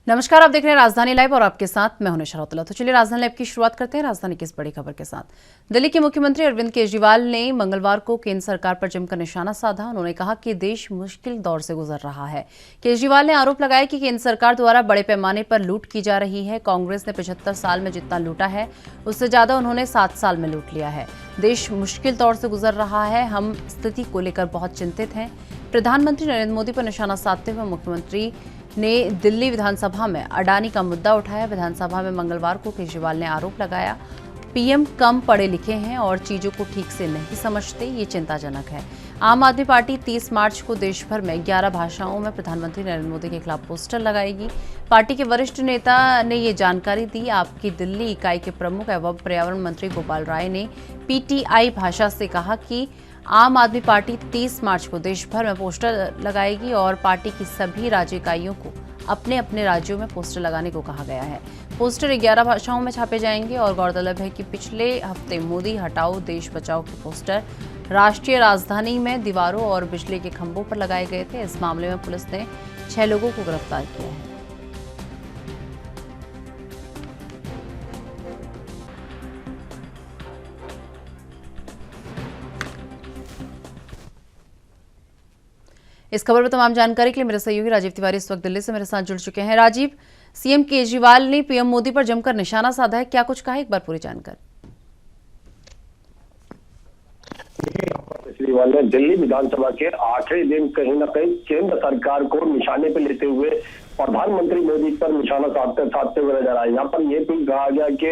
नमस्कार, आप देख रहे हैं राजधानी लाइव और आपके साथ मैं हूं निशा रौतेला। तो चलिए राजधानी लाइव की शुरुआत करते हैं राजधानी की इस बड़ी खबर के साथ। दिल्ली के मुख्यमंत्री अरविंद केजरीवाल ने मंगलवार को केंद्र सरकार पर जमकर निशाना साधा। उन्होंने कहा कि देश मुश्किल दौर से गुजर रहा है। केजरीवाल ने आरोप लगाया कि केंद्र सरकार द्वारा बड़े पैमाने पर लूट की जा रही है। कांग्रेस ने 75 साल में जितना लूटा है उससे ज्यादा उन्होंने 7 साल में लूट लिया है। देश मुश्किल दौर से गुजर रहा है, हम स्थिति को लेकर बहुत चिंतित हैं। प्रधानमंत्री नरेंद्र मोदी पर निशाना साधते हुए मुख्यमंत्री ने दिल्ली विधानसभा में अडानी का मुद्दा उठाया। विधानसभा में मंगलवार को केजरीवाल ने आरोप लगाया, पीएम कम पढ़े लिखे हैं और चीजों को ठीक से नहीं समझते, ये चिंताजनक है। आम आदमी पार्टी 30 मार्च को देश भर में 11 भाषाओं में प्रधानमंत्री नरेंद्र मोदी के खिलाफ पोस्टर लगाएगी। पार्टी के वरिष्ठ नेता ने ये जानकारी दी। आपकी दिल्ली इकाई के प्रमुख एवं पर्यावरण मंत्री गोपाल राय ने पीटीआई भाषा से कहा कि आम आदमी पार्टी 30 मार्च को देश भर में पोस्टर लगाएगी और पार्टी की सभी राज्य इकाइयों को अपने अपने राज्यों में पोस्टर लगाने को कहा गया है। पोस्टर 11 भाषाओं में छापे जाएंगे और गौरतलब है कि पिछले हफ्ते मोदी हटाओ देश बचाओ के पोस्टर राष्ट्रीय राजधानी में दीवारों और बिजली के खंभों पर लगाए गए थे। इस मामले में पुलिस ने 6 लोगों को गिरफ्तार किया है। इस खबर पर तमाम जानकारी के लिए मेरे सहयोगी राजीव तिवारी इस वक्त दिल्ली से मेरे साथ जुड़ चुके हैं। राजीव, सीएम केजरीवाल ने पीएम मोदी पर जमकर निशाना साधा है, क्या कुछ कहा, एक बार पूरी जानकारी। केजरीवाल ने दिल्ली विधानसभा के आखिरी दिन कहीं न कहीं केंद्र सरकार को निशाने पर लेते हुए प्रधानमंत्री मोदी पर निशाना साधते हुए नजर आए। यहाँ पर यह भी कहा गया कि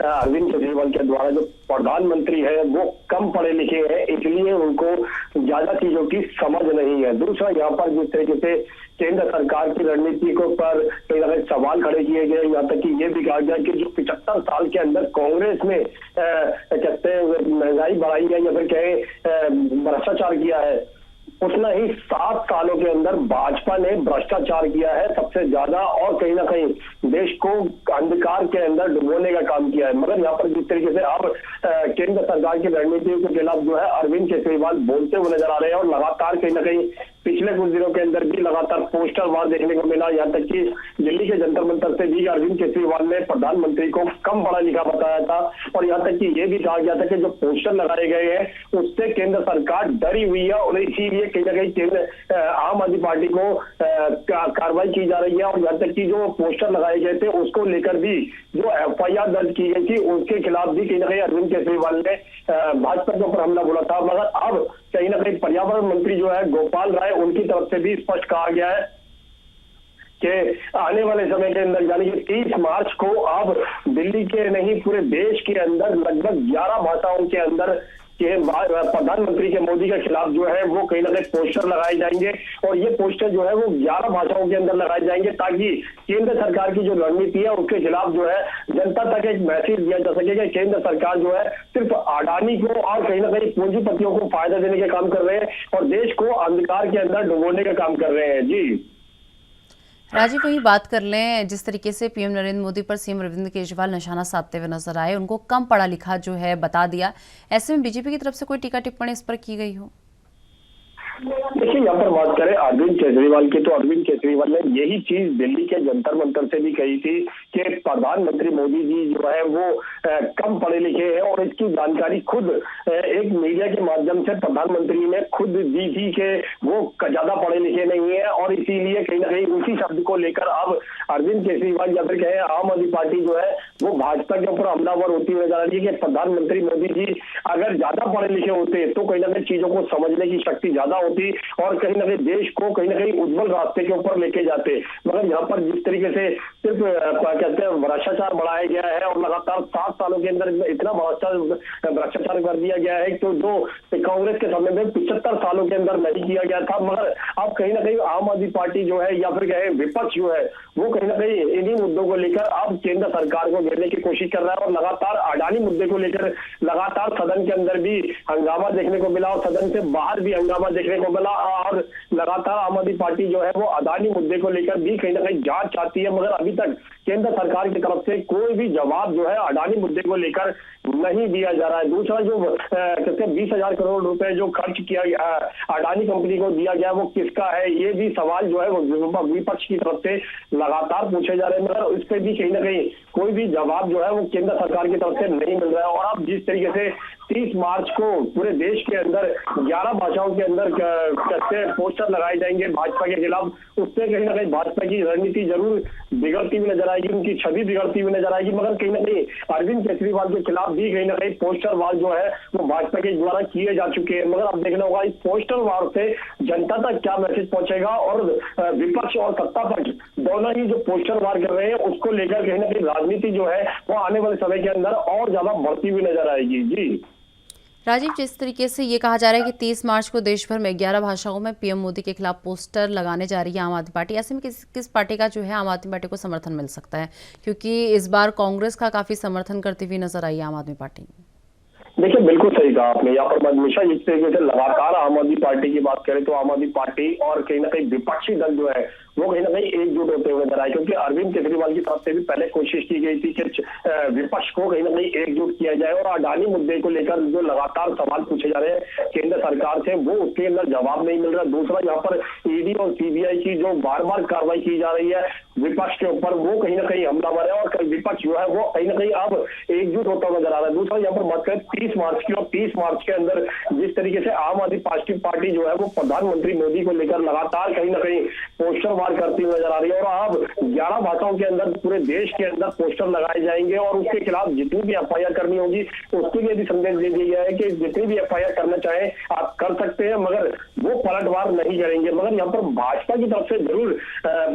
अरविंद केजरीवाल के द्वारा जो प्रधानमंत्री है वो कम पढ़े लिखे हैं, इसलिए उनको ज्यादा चीजों की समझ नहीं है। दूसरा, यहाँ पर जिस तरीके से केंद्र सरकार की रणनीति को पर कहीं ना कहीं सवाल खड़े किए गए, यहाँ तक कि ये भी कहा गया कि जो 75 साल के अंदर कांग्रेस में कहते हैं महंगाई बढ़ाई है या फिर कहे भ्रष्टाचार किया है, उतना ही 7 सालों के अंदर भाजपा ने भ्रष्टाचार किया है सबसे ज्यादा और कहीं ना कहीं देश को अंधकार के अंदर डुबोने का काम किया है। मगर यहाँ पर जिस तरीके से अब केंद्र सरकार की रणनीतियों के खिलाफ जो है अरविंद केजरीवाल बोलते हुए नजर आ रहे हैं और लगातार कहीं ना कहीं पिछले कुछ दिनों के अंदर भी लगातार पोस्टर वहां देखने को मिला। यहाँ तक कि दिल्ली के जंतर मंतर से भी अरविंद केजरीवाल ने प्रधानमंत्री को कम पढ़ा लिखा बताया था और यहाँ तक कि ये भी कहा गया था कि जो पोस्टर लगाए गए हैं उससे केंद्र सरकार डरी हुई है और इसीलिए कहीं ना कहीं आम आदमी पार्टी को कार्रवाई की जा रही है। और यहाँ तक कि जो पोस्टर लगाए गए थे उसको लेकर भी जो एफआईआर दर्ज की गई थी उसके खिलाफ भी कहीं ना कहीं अरविंद केजरीवाल ने भाजपा के ऊपर हमला बोला था। मगर अब कहीं ना कहीं पर्यावरण मंत्री जो है गोपाल राय, उनकी तरफ से भी स्पष्ट कहा गया है कि आने वाले समय के अंदर यानी कि 30 मार्च को अब दिल्ली के नहीं पूरे देश के अंदर लगभग 11 भाषाओं के अंदर के प्रधानमंत्री के मोदी के खिलाफ जो है वो कहीं ना कहीं पोस्टर लगाए जाएंगे और ये पोस्टर जो है वो 11 भाषाओं के अंदर लगाए जाएंगे ताकि केंद्र सरकार की जो रणनीति है उसके खिलाफ जो है जनता तक एक मैसेज दिया जा सके कि केंद्र सरकार जो है सिर्फ अडानी को और कहीं ना कहीं पूंजीपतियों को फायदा देने के काम कर रहे हैं और देश को अंधकार के अंदर डुबोने का काम कर रहे हैं। जी राजीव, वही बात कर लें, जिस तरीके से पीएम नरेंद्र मोदी पर सीएम अरविंद केजरीवाल निशाना साधते हुए नजर आए, उनको कम पढ़ा लिखा जो है बता दिया, ऐसे में बीजेपी की तरफ से कोई टीका टिप्पणी इस पर की गई हो? देखिए, यहाँ पर बात करें अरविंद केजरीवाल की तो अरविंद केजरीवाल ने यही चीज दिल्ली के जंतर मंतर से भी कही थी कि प्रधानमंत्री मोदी जी जो है वो कम पढ़े लिखे हैं और इसकी जानकारी खुद एक मीडिया के माध्यम से प्रधानमंत्री ने खुद दी थी कि वो ज्यादा पढ़े लिखे नहीं है और इसीलिए कहीं ना कहीं उसी शब्द को लेकर अब अरविंद केजरीवाल या फिर कहे आम आदमी पार्टी जो है वो भाजपा के ऊपर हमलावर होती हुई नजर आ रही है कि प्रधानमंत्री मोदी जी अगर ज्यादा पढ़े लिखे होते तो कहीं ना कहीं चीजों को समझने की शक्ति ज्यादा होती और कहीं ना कहीं देश को कहीं ना कहीं उज्जवल रास्ते के ऊपर लेके जाते। मगर यहाँ पर जिस तरीके से सिर्फ कहते हैं भ्रष्टाचार बढ़ाया गया है और लगातार 7 सालों के अंदर इतना भ्रष्टाचार कर दिया गया है तो जो कांग्रेस के समय में 75 सालों के अंदर नहीं किया गया था। मगर अब कहीं ना कहीं आम आदमी पार्टी जो है या फिर कहे विपक्ष जो है वो कहीं ना कहीं इन्हीं मुद्दों को लेकर अब केंद्र सरकार को घेरने की कोशिश कर रहा है और लगातार अडानी मुद्दे को लेकर लगातार सदन के अंदर भी हंगामा देखने को मिला और सदन से बाहर भी हंगामा देखने को मिला और लगातार आम आदमी पार्टी जो है वो अडानी मुद्दे को लेकर भी कहीं ना कहीं जांच चाहती है। मगर अभी तक केंद्र सरकार की तरफ से कोई भी जवाब जो है अडानी मुद्दे को लेकर नहीं दिया जा रहा है। दूसरा जो कहते हैं 20,000 करोड़ रुपए जो खर्च किया गया अडानी कंपनी को दिया गया वो किसका है, ये भी सवाल जो है वो विपक्ष की तरफ से लगातार पूछे जा रहे हैं, मगर इस पर भी कहीं ना कहीं कोई भी जवाब जो है वो केंद्र सरकार की तरफ से नहीं मिल रहा है। और अब जिस तरीके से 30 मार्च को पूरे देश के अंदर 11 भाषाओं के अंदर कैसे पोस्टर लगाए जाएंगे भाजपा के खिलाफ, उससे कहीं ना कहीं भाजपा की रणनीति जरूर बिगड़ती हुई नजर आएगी, उनकी छवि बिगड़ती हुई नजर आएगी। मगर कहीं ना कहीं अरविंद केजरीवाल के खिलाफ भी कहीं ना कहीं पोस्टर वार जो है वो भाजपा के द्वारा किए जा चुके हैं। मगर अब देखना होगा इस पोस्टर वार से जनता तक क्या मैसेज पहुंचेगा, और विपक्ष और सत्ता पक्ष दोनों ही जो पोस्टर वार कर रहे हैं उसको लेकर कहीं ना कहीं राजनीति जो है वो आने वाले समय के अंदर और ज्यादा बढ़ती हुई नजर आएगी। जी राजीव, जिस तरीके से ये कहा जा रहा है कि 30 मार्च को देश भर में 11 भाषाओं में पीएम मोदी के खिलाफ पोस्टर लगाने जा रही है आम आदमी पार्टी, ऐसे में किस पार्टी का जो है आम आदमी पार्टी को समर्थन मिल सकता है? क्योंकि इस बार कांग्रेस का काफी समर्थन करती हुई नजर आई आम आदमी पार्टी। देखिए, बिल्कुल सही कहा आपने। यहाँ पर हमेशा इस तरीके से लगातार आम आदमी पार्टी की बात करें तो आम आदमी पार्टी और कहीं ना कहीं विपक्षी दल जो है वो कहीं ना कहीं एकजुट होते हुए नजर आए, क्योंकि अरविंद केजरीवाल की तरफ से भी पहले कोशिश की गई थी कि विपक्ष को कहीं ना कहीं एकजुट किया जाए, और अडानी मुद्दे को लेकर जो लगातार सवाल पूछे जा रहे हैं केंद्र सरकार से वो उसके अंदर जवाब नहीं मिल रहा। दूसरा, यहाँ पर ईडी और सीबीआई की जो बार बार कार्रवाई की जा रही है विपक्ष के ऊपर, वो कहीं ना कहीं हमलावर है, और विपक्ष जो है वो कहीं ना कहीं अब एकजुट होता नजर आ रहा है। दूसरा, यहाँ पर बात करें 30 मार्च की, और 30 मार्च के अंदर जिस तरीके से आम आदमी पार्टी जो है वो प्रधानमंत्री मोदी को लेकर लगातार कहीं ना कहीं पोस्टर करती हुई नजर आ रही है, और अब 11 भाषाओं के अंदर पूरे देश के अंदर पोस्टर लगाए जाएंगे, और उसके खिलाफ जितनी भी एफआईआर करनी होगी उसके लिए भी संदेश दे दिया गया है कि जितनी भी एफआईआर करना चाहे आप कर सकते हैं, मगर वो पलटवार नहीं करेंगे। मगर यहाँ पर भाजपा की तरफ से जरूर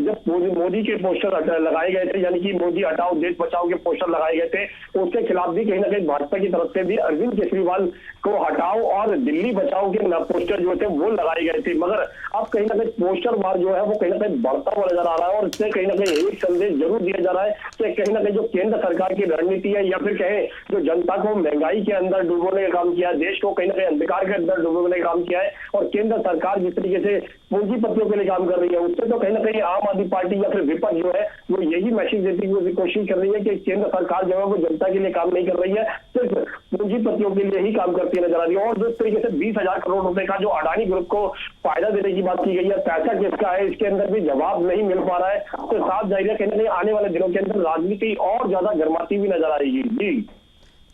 जब मोदी के पोस्टर लगाए गए थे, यानी कि मोदी हटाओ देश बचाओ के पोस्टर लगाए गए थे, उसके खिलाफ भी कहीं ना कहीं भाजपा की तरफ से भी अरविंद केजरीवाल को हटाओ और दिल्ली बचाओ के पोस्टर जो थे वो लगाए गए थे। मगर अब कहीं ना कहीं पोस्टर वार जो है वो कहीं ना कहीं बढ़ता हुआ नजर आ रहा है, और इससे कहीं ना कहीं एक संदेश जरूर दिया जा रहा है कि कहीं ना कहीं जो केंद्र सरकार की रणनीति है, या फिर कहें जो जनता को महंगाई के अंदर डुबोने का काम किया है, देश को कहीं ना कहीं अंधकार के अंदर डुबोने का काम किया है, और केंद्र सरकार जिस तरीके से पूंजीपतियों के लिए काम कर रही है, उससे तो कहीं ना कहीं आम आदमी पार्टी या फिर विपक्ष जो है वो यही मैसेज देती हुई कोशिश कर रही है कि केंद्र सरकार जो है वो जनता के लिए काम नहीं कर रही है, सिर्फ पूंजीपतियों के लिए ही काम करती नजर आ रही है। और जिस तरीके से 20,000 करोड़ रुपए का जो अडानी ग्रुप को फायदा देने की बात की गई है, पैसा किसका है इसके अंदर भी जवाब नहीं मिल पा रहा है, तो साफ जाहिर है कहीं ना कहीं आने वाले दिनों के अंदर राजनीति और ज्यादा गर्माती हुई नजर आएगी। जी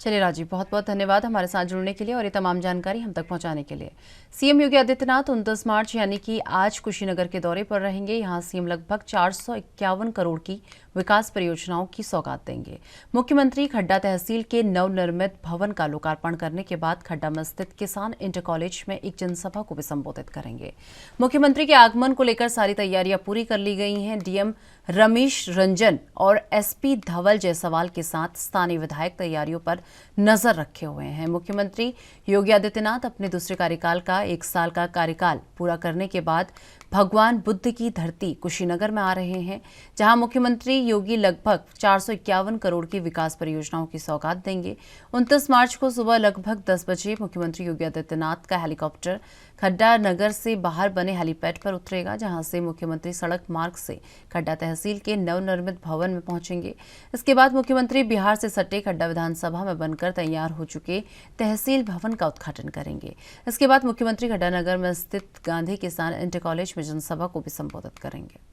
चलिए राजीव, बहुत बहुत धन्यवाद हमारे साथ जुड़ने के लिए और ये तमाम जानकारी हम तक पहुंचाने के लिए। सीएम योगी आदित्यनाथ 29 मार्च यानी कि आज कुशीनगर के दौरे पर रहेंगे। यहां सीएम लगभग 451 करोड़ की विकास परियोजनाओं की सौगात देंगे। मुख्यमंत्री खड्डा तहसील के नवनिर्मित भवन का लोकार्पण करने के बाद खड्डा में स्थित किसान इंटर कॉलेज में एक जनसभा को भी संबोधित करेंगे। मुख्यमंत्री के आगमन को लेकर सारी तैयारियां पूरी कर ली गई हैं। डीएम रमेश रंजन और एसपी धवल जायसवाल के साथ स्थानीय विधायक तैयारियों पर नजर रखे हुए हैं। मुख्यमंत्री योगी आदित्यनाथ अपने दूसरे कार्यकाल का 1 साल का कार्यकाल पूरा करने के बाद भगवान बुद्ध की धरती कुशीनगर में आ रहे हैं, जहां मुख्यमंत्री योगी लगभग 451 करोड़ की विकास परियोजनाओं की सौगात देंगे। 29 मार्च को सुबह लगभग 10 बजे मुख्यमंत्री योगी आदित्यनाथ का हेलीकॉप्टर खड्डा नगर से बाहर बने हेलीपैड पर उतरेगा, जहां से मुख्यमंत्री सड़क मार्ग से खड्डा तहसील के नवनिर्मित भवन में पहुंचेंगे। इसके बाद मुख्यमंत्री बिहार से सटे खड्डा विधानसभा में बनकर तैयार हो चुके तहसील भवन का उद्घाटन करेंगे। इसके बाद मुख्यमंत्री खड्डा नगर में स्थित गांधी किसान इंटर कॉलेज में जनसभा को भी संबोधित करेंगे।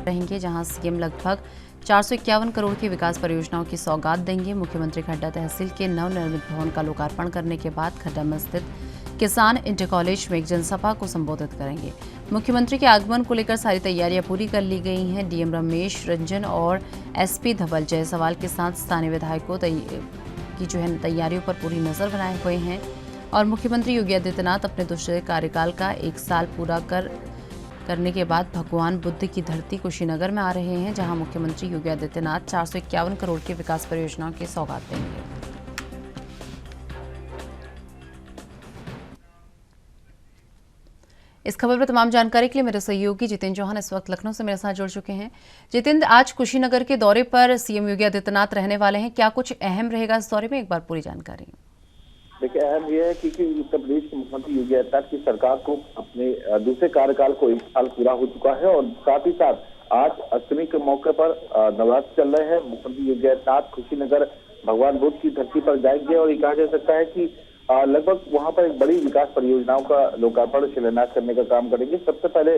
रहेंगे, जहां सीएम लगभग 451 करोड़ की विकास परियोजनाओं की सौगात देंगे। मुख्यमंत्री खड्डा तहसील के नवनिर्मित भवन का लोकार्पण करने के बाद खड्डा में स्थित किसान इंटर कॉलेज में एक जनसभा को संबोधित करेंगे। मुख्यमंत्री के आगमन को लेकर सारी तैयारियां पूरी कर ली गई हैं। डीएम रमेश रंजन और एसपी धवल जायसवाल के साथ स्थानीय विधायकों की तैयारियों पर पूरी नजर बनाए हुए हैं और मुख्यमंत्री योगी आदित्यनाथ अपने दूसरे कार्यकाल का 1 साल पूरा करने के बाद भगवान बुद्ध की धरती कुशीनगर में आ रहे हैं, जहां मुख्यमंत्री योगी आदित्यनाथ 451 करोड़ की विकास परियोजनाओं की सौगात देंगे। इस खबर पर तमाम जानकारी के लिए मेरे सहयोगी जितेंद्र चौहान इस वक्त लखनऊ से मेरे साथ जुड़ चुके हैं। जितेंद्र, आज कुशीनगर के दौरे पर सीएम योगी आदित्यनाथ रहने वाले हैं, क्या कुछ अहम रहेगा इस दौरे में? एक बार पूरी जानकारी। देखिए, अहम यह है कि उत्तर प्रदेश के मुख्यमंत्री योगी आदित्यनाथ की सरकार को अपने दूसरे कार्यकाल को 1 साल पूरा हो चुका है और साथ ही साथ आज अष्टमी के मौके पर नवरात्र चल रहे हैं। मुख्यमंत्री योगी आदित्यनाथ कुशीनगर भगवान बुद्ध की धरती पर जाएंगे और ये कहा जा सकता है कि लगभग वहां पर एक बड़ी विकास परियोजनाओं का लोकार्पण शिलान्यास करने का काम करेंगे। सबसे पहले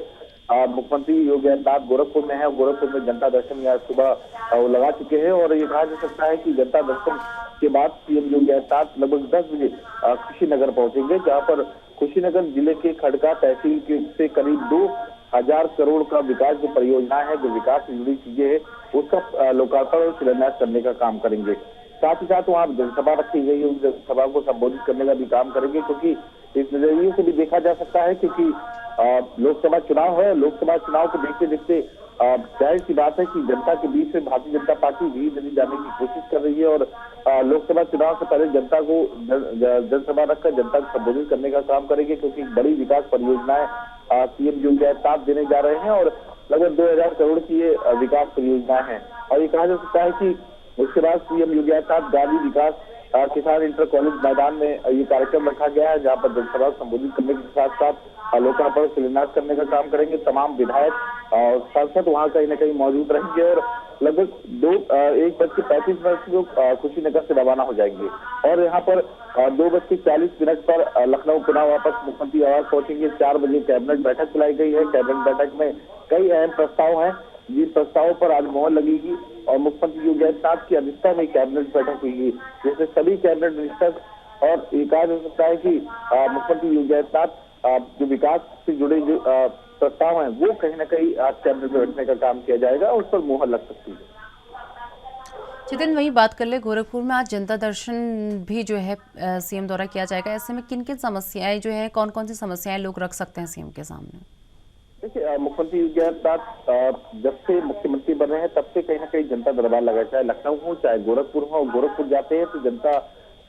मुख्यमंत्री योगी आदित्यनाथ गोरखपुर में है और गोरखपुर में जनता दर्शन आज सुबह वो लगा चुके हैं और ये कहा जा सकता है कि जनता दर्शन के बाद सीएम योगी आदित्यनाथ लगभग 10 बजे कुशीनगर पहुंचेंगे, जहां पर कुशीनगर जिले के खड़का तहसील से करीब 2000 करोड़ का विकास जो परियोजना है, जो विकास से जुड़ी चीजें है, उसका लोकार्पण और शिलान्यास करने का काम करेंगे। साथ ही साथ वहाँ जनसभा रखी गई है, उस जनसभा को संबोधित करने का भी काम करेंगे, क्योंकि इस नजरिए से भी देखा जा सकता है क्योंकि लोकसभा चुनाव है। लोकसभा चुनाव को देखते देखते जाहिर सी बात है कि जनता के बीच में भारतीय जनता पार्टी भी नहीं जाने की कोशिश कर रही है और लोकसभा चुनाव से पहले जनता को जनसभा रखकर जनता को संबोधित करने का काम करेंगे, क्योंकि बड़ी विकास परियोजनाएं सीएम योगी आदित्यनाथ देने जा रहे हैं और लगभग 2000 करोड़ की ये विकास परियोजनाएं हैं। और ये कहा जा सकता है कि उसके बाद सीएम योगी आदित्यनाथ गांधी विकास किसान इंटर कॉलेज मैदान में ये कार्यक्रम रखा गया है, जहां पर जनसभा को संबोधित करने के साथ साथ लोकार्पण शिलान्यास करने का काम करेंगे। तमाम विधायक और सांसद वहां कहीं न कहीं मौजूद रहेंगे और लगभग 1:35 लोग कुशीनगर से रवाना हो जाएंगे और यहाँ पर 2:40 पर लखनऊ पुनः वापस मुख्यमंत्री आवास पहुंचेंगे। 4 बजे कैबिनेट बैठक बुलाई गई है। कैबिनेट बैठक में कई अहम प्रस्ताव हैं, जिन प्रस्तावों पर आज मोहर लगेगी और मुख्यमंत्री योगी आदित्यनाथ की अध्यक्षता में कैबिनेट बैठक हुई, जिससे सभी कैबिनेट मिनिस्टर और ये कहा जा सकता है कि मुख्यमंत्री योगी आदित्यनाथ जो विकास से जुड़े जो प्रस्ताव हैं वो कहीं ना कहीं आज कैबिनेट में बैठने का काम किया जाएगा और उस पर मोहर लग सकती है। जितेंद्र, वही बात कर ले, गोरखपुर में आज जनता दर्शन भी जो है सीएम द्वारा किया जाएगा। ऐसे में किन किन समस्याएं जो है, कौन कौन सी समस्याएं लोग रख सकते हैं सीएम के सामने? देखिए, मुख्यमंत्री योगी आदित्यनाथ जब से मुख्यमंत्री बने हैं तब से कहीं ना कहीं जनता दरबार लगा, चाहे लखनऊ हो चाहे गोरखपुर हो। गोरखपुर जाते हैं तो जनता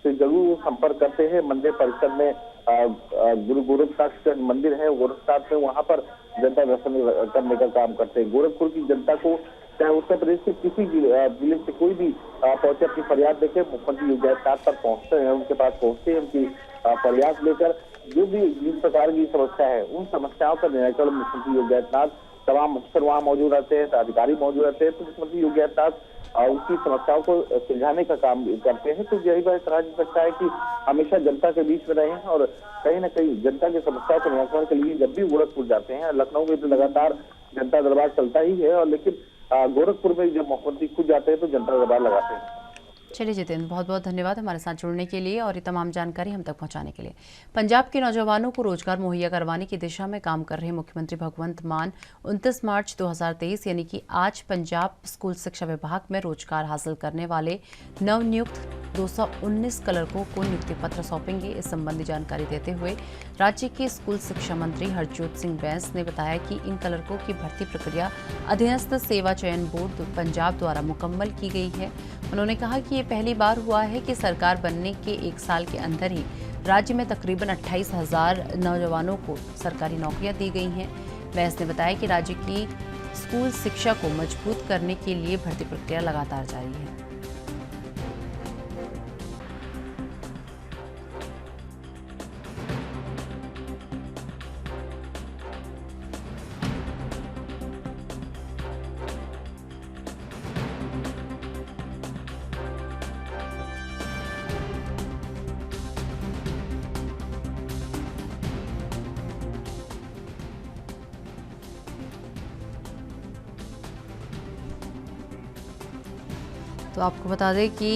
से जरूर संपर्क करते हैं। मंदिर परिसर में गुरु गोरखनाथ मंदिर है, गोरखनाथ में वहां पर जनता दर्शन करने का काम करते हैं। गोरखपुर की जनता को चाहे उत्तर प्रदेश के किसी जिले से कोई भी पहुंचे अपनी फरियाद लेके मुख्यमंत्री योगी आदित्यनाथ पर पहुंचते हैं, उनके पास पहुंचते हैं, उनकी फरियाद लेकर जो भी जिस प्रकार की समस्या है उन समस्याओं का निराकरण मुख्यमंत्री योगी आदित्यनाथ, तमाम अफसर वहाँ मौजूद रहते हैं, अधिकारी मौजूद रहते हैं, तो मुख्यमंत्री योगी आदित्यनाथ उनकी समस्याओं को सुलझाने का काम करते हैं। तो यही बात कहा जा सकता है कि हमेशा जनता के बीच में रहे हैं और कहीं ना कहीं जनता की समस्याओं के निराकरण के लिए जब भी गोरखपुर जाते हैं, लखनऊ में तो लगातार जनता दरबार चलता ही है और लेकिन गोरखपुर में जब मुख्यमंत्री खुद जाते हैं तो जनता दरबार लगाते हैं। चलिए जितेंद्र, बहुत बहुत धन्यवाद हमारे साथ जुड़ने के लिए और ये तमाम जानकारी हम तक पहुंचाने के लिए। पंजाब के नौजवानों को रोजगार मुहैया करवाने की दिशा में काम कर रहे मुख्यमंत्री भगवंत मान 29 मार्च 2023 यानी कि आज पंजाब स्कूल शिक्षा विभाग में रोजगार हासिल करने वाले नवनियुक्त 219 क्लर्कों को नियुक्ति पत्र सौंपेंगे। इस संबंधी जानकारी देते हुए राज्य के स्कूल शिक्षा मंत्री हरजोत सिंह बैंस ने बताया कि इन क्लर्कों की भर्ती प्रक्रिया अधीनस्थ सेवा चयन बोर्ड पंजाब द्वारा मुकम्मल की गई है। उन्होंने कहा कि ये पहली बार हुआ है कि सरकार बनने के 1 साल के अंदर ही राज्य में तकरीबन 28,000 नौजवानों को सरकारी नौकरियां दी गई हैं। बैंस ने बताया कि राज्य की स्कूल शिक्षा को मजबूत करने के लिए भर्ती प्रक्रिया लगातार जारी है। तो आपको बता दें कि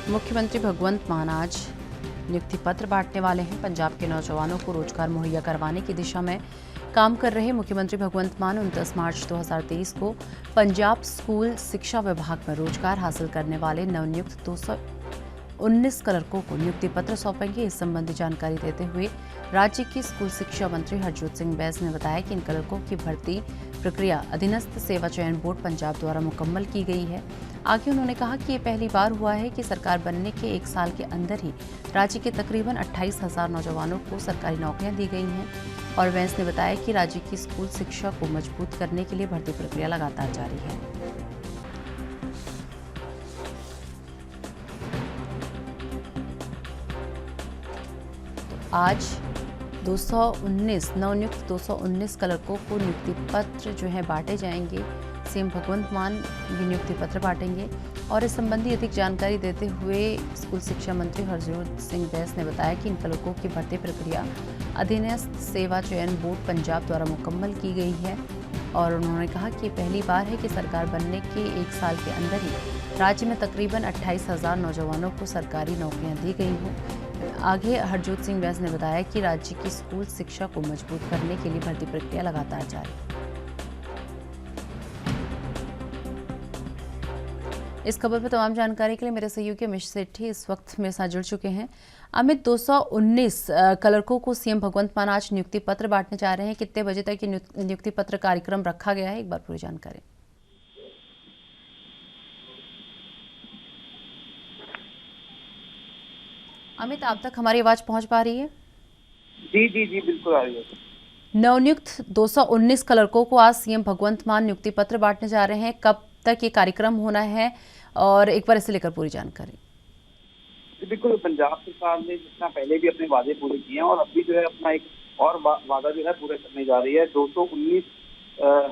मुख्यमंत्री भगवंत मान आज नियुक्ति पत्र बांटने वाले हैं। पंजाब के नौजवानों को रोजगार मुहैया करवाने की दिशा में काम कर रहे मुख्यमंत्री भगवंत मान 29 मार्च 2023 को पंजाब स्कूल शिक्षा विभाग में रोजगार हासिल करने वाले नवनियुक्त 219 क्लर्कों को नियुक्ति पत्र सौंपेंगे। इस संबंधी जानकारी देते हुए राज्य के स्कूल शिक्षा मंत्री हरजोत सिंह बैस ने बताया कि इन क्लर्कों की भर्ती प्रक्रिया अधीनस्थ सेवा चयन बोर्ड पंजाब द्वारा मुकम्मल की गई है। आगे उन्होंने कहा कि ये पहली बार हुआ है कि सरकार बनने के 1 साल के अंदर ही राज्य के तकरीबन 28,000 नौजवानों को सरकारी नौकरियां दी गई हैं। और वैस ने बताया कि राज्य की स्कूल शिक्षा को मजबूत करने के लिए भर्ती प्रक्रिया लगातार जारी है। आज 219 नवनियुक्त 219 क्लर्कों को नियुक्ति पत्र जो है बांटे जाएंगे। सीएम भगवंत मान ये नियुक्ति पत्र बांटेंगे। और इस संबंधी अधिक जानकारी देते हुए स्कूल शिक्षा मंत्री हरजोत सिंह बैस ने बताया कि इन क्लर्कों की भर्ती प्रक्रिया अधीनस्थ सेवा चयन बोर्ड पंजाब द्वारा मुकम्मल की गई है। और उन्होंने कहा कि पहली बार है कि सरकार बनने के 1 साल के अंदर ही राज्य में तकरीबन 28,000 नौजवानों को सरकारी नौकरियां दी गई हों। आगे हरजोत सिंह बैस ने बताया कि राज्य की स्कूल शिक्षा को मजबूत करने के लिए भर्ती प्रक्रिया लगातार जारी है। इस खबर पर तमाम जानकारी के लिए मेरे सहयोगी अमित सेठी इस वक्त मेरे साथ जुड़ चुके हैं। अमित, 219 क्लर्कों को सीएम भगवंत मान आज नियुक्ति पत्र बांटने जा रहे हैं। कितने बजे तक ये नियुक्ति पत्र कार्यक्रम रखा गया है, एक बार पूरी जानकारी। अमित, आप तक हमारी आवाज पहुंच पा रही है? जी बिल्कुल आ रही है। नवनियुक्त 219 क्लर्कों को आज सीएम भगवंत मान नियुक्ति पत्र बांटने जा रहे हैं। कब तक ये कार्यक्रम होना है और एक बार इसे लेकर पूरी जानकारी। बिल्कुल, पंजाब सरकार ने जितना पहले भी अपने वादे पूरे किए हैं और अभी जो है अपना एक और वादा जो है पूरा करने जा रही है। 219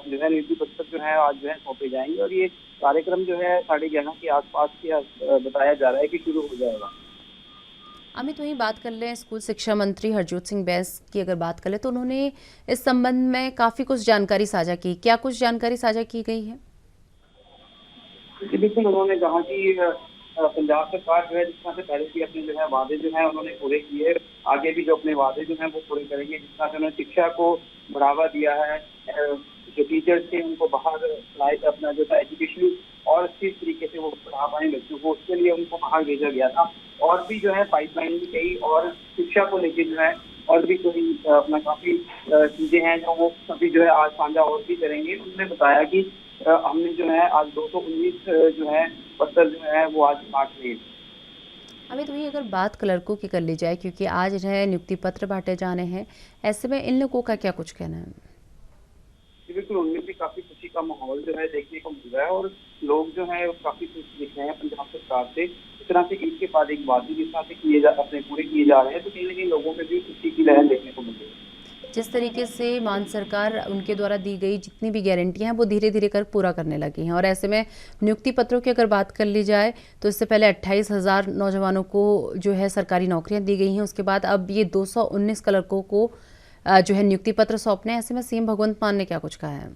जो है नियुक्ति पत्र जो है आज जो है सौंपे जाएंगे और ये कार्यक्रम जो है 11:30 के आसपास के बताया जा रहा है कि शुरू हो जाएगा। अमित, वहीं बात कर लें स्कूल शिक्षा मंत्री हरजोत सिंह बैस की अगर बात कर लें तो उन्होंने इस संबंध में काफी कुछ जानकारी साझा की। क्या कुछ जानकारी साझा की गई है? बिल्कुल, उन्होंने कहा कि पंजाब सरकार जो है जिस तरह से पहले भी अपने जो है वादे जो है उन्होंने पूरे किए, आगे भी जो अपने वादे जो है वो पूरे करेंगे। जिस तरह से उन्होंने शिक्षा को बढ़ावा दिया है, जो टीचर्स थे उनको बाहर लाए थे, अपना जो था एजुकेशन और किस तरीके से वो पढ़ा पाए बच्चों को, उसके लिए उनको बाहर भेजा गया था। और भी जो है पाइपलाइन भी कई और शिक्षा को लेके जो है और भी कोई अपना काफी चीजें हैं जो वो सभी जो है आज साझा और भी करेंगे। उन्होंने बताया कि हमने जो है आज 219 जो है पत्र जो है वो आज बांट लिए। अमित, वही अगर बात क्लर्कों की कर ली जाए, क्योंकि आज इन्हें नियुक्ति पत्र बांटे जाने हैं, ऐसे में इन लोगों का क्या कुछ कहना है? बिल्कुल, उनमें भी काफी खुशी का माहौल जो है देखने को मिल रहा है और लोग जो है काफी खुश दिख रहे हैं पंजाब सरकार से। इस तरह से एक के बाद एक वादे जिस तरह से अपने पूरे किए जा रहे हैं तो कहीं ना कहीं लोगों में भी खुशी की लहर देखने को मिल रही है। जिस तरीके से मान सरकार उनके द्वारा दी गई जितनी भी गारंटियां हैं वो धीरे धीरे कर पूरा करने लगी हैं। और ऐसे में नियुक्ति पत्रों की अगर बात कर ली जाए तो इससे पहले 28,000 नौजवानों को जो है सरकारी नौकरियां दी गई हैं। उसके बाद अब ये 219 क्लर्कों को जो है नियुक्ति पत्र सौंपने। ऐसे में सीएम भगवंत मान ने क्या कुछ कहा है?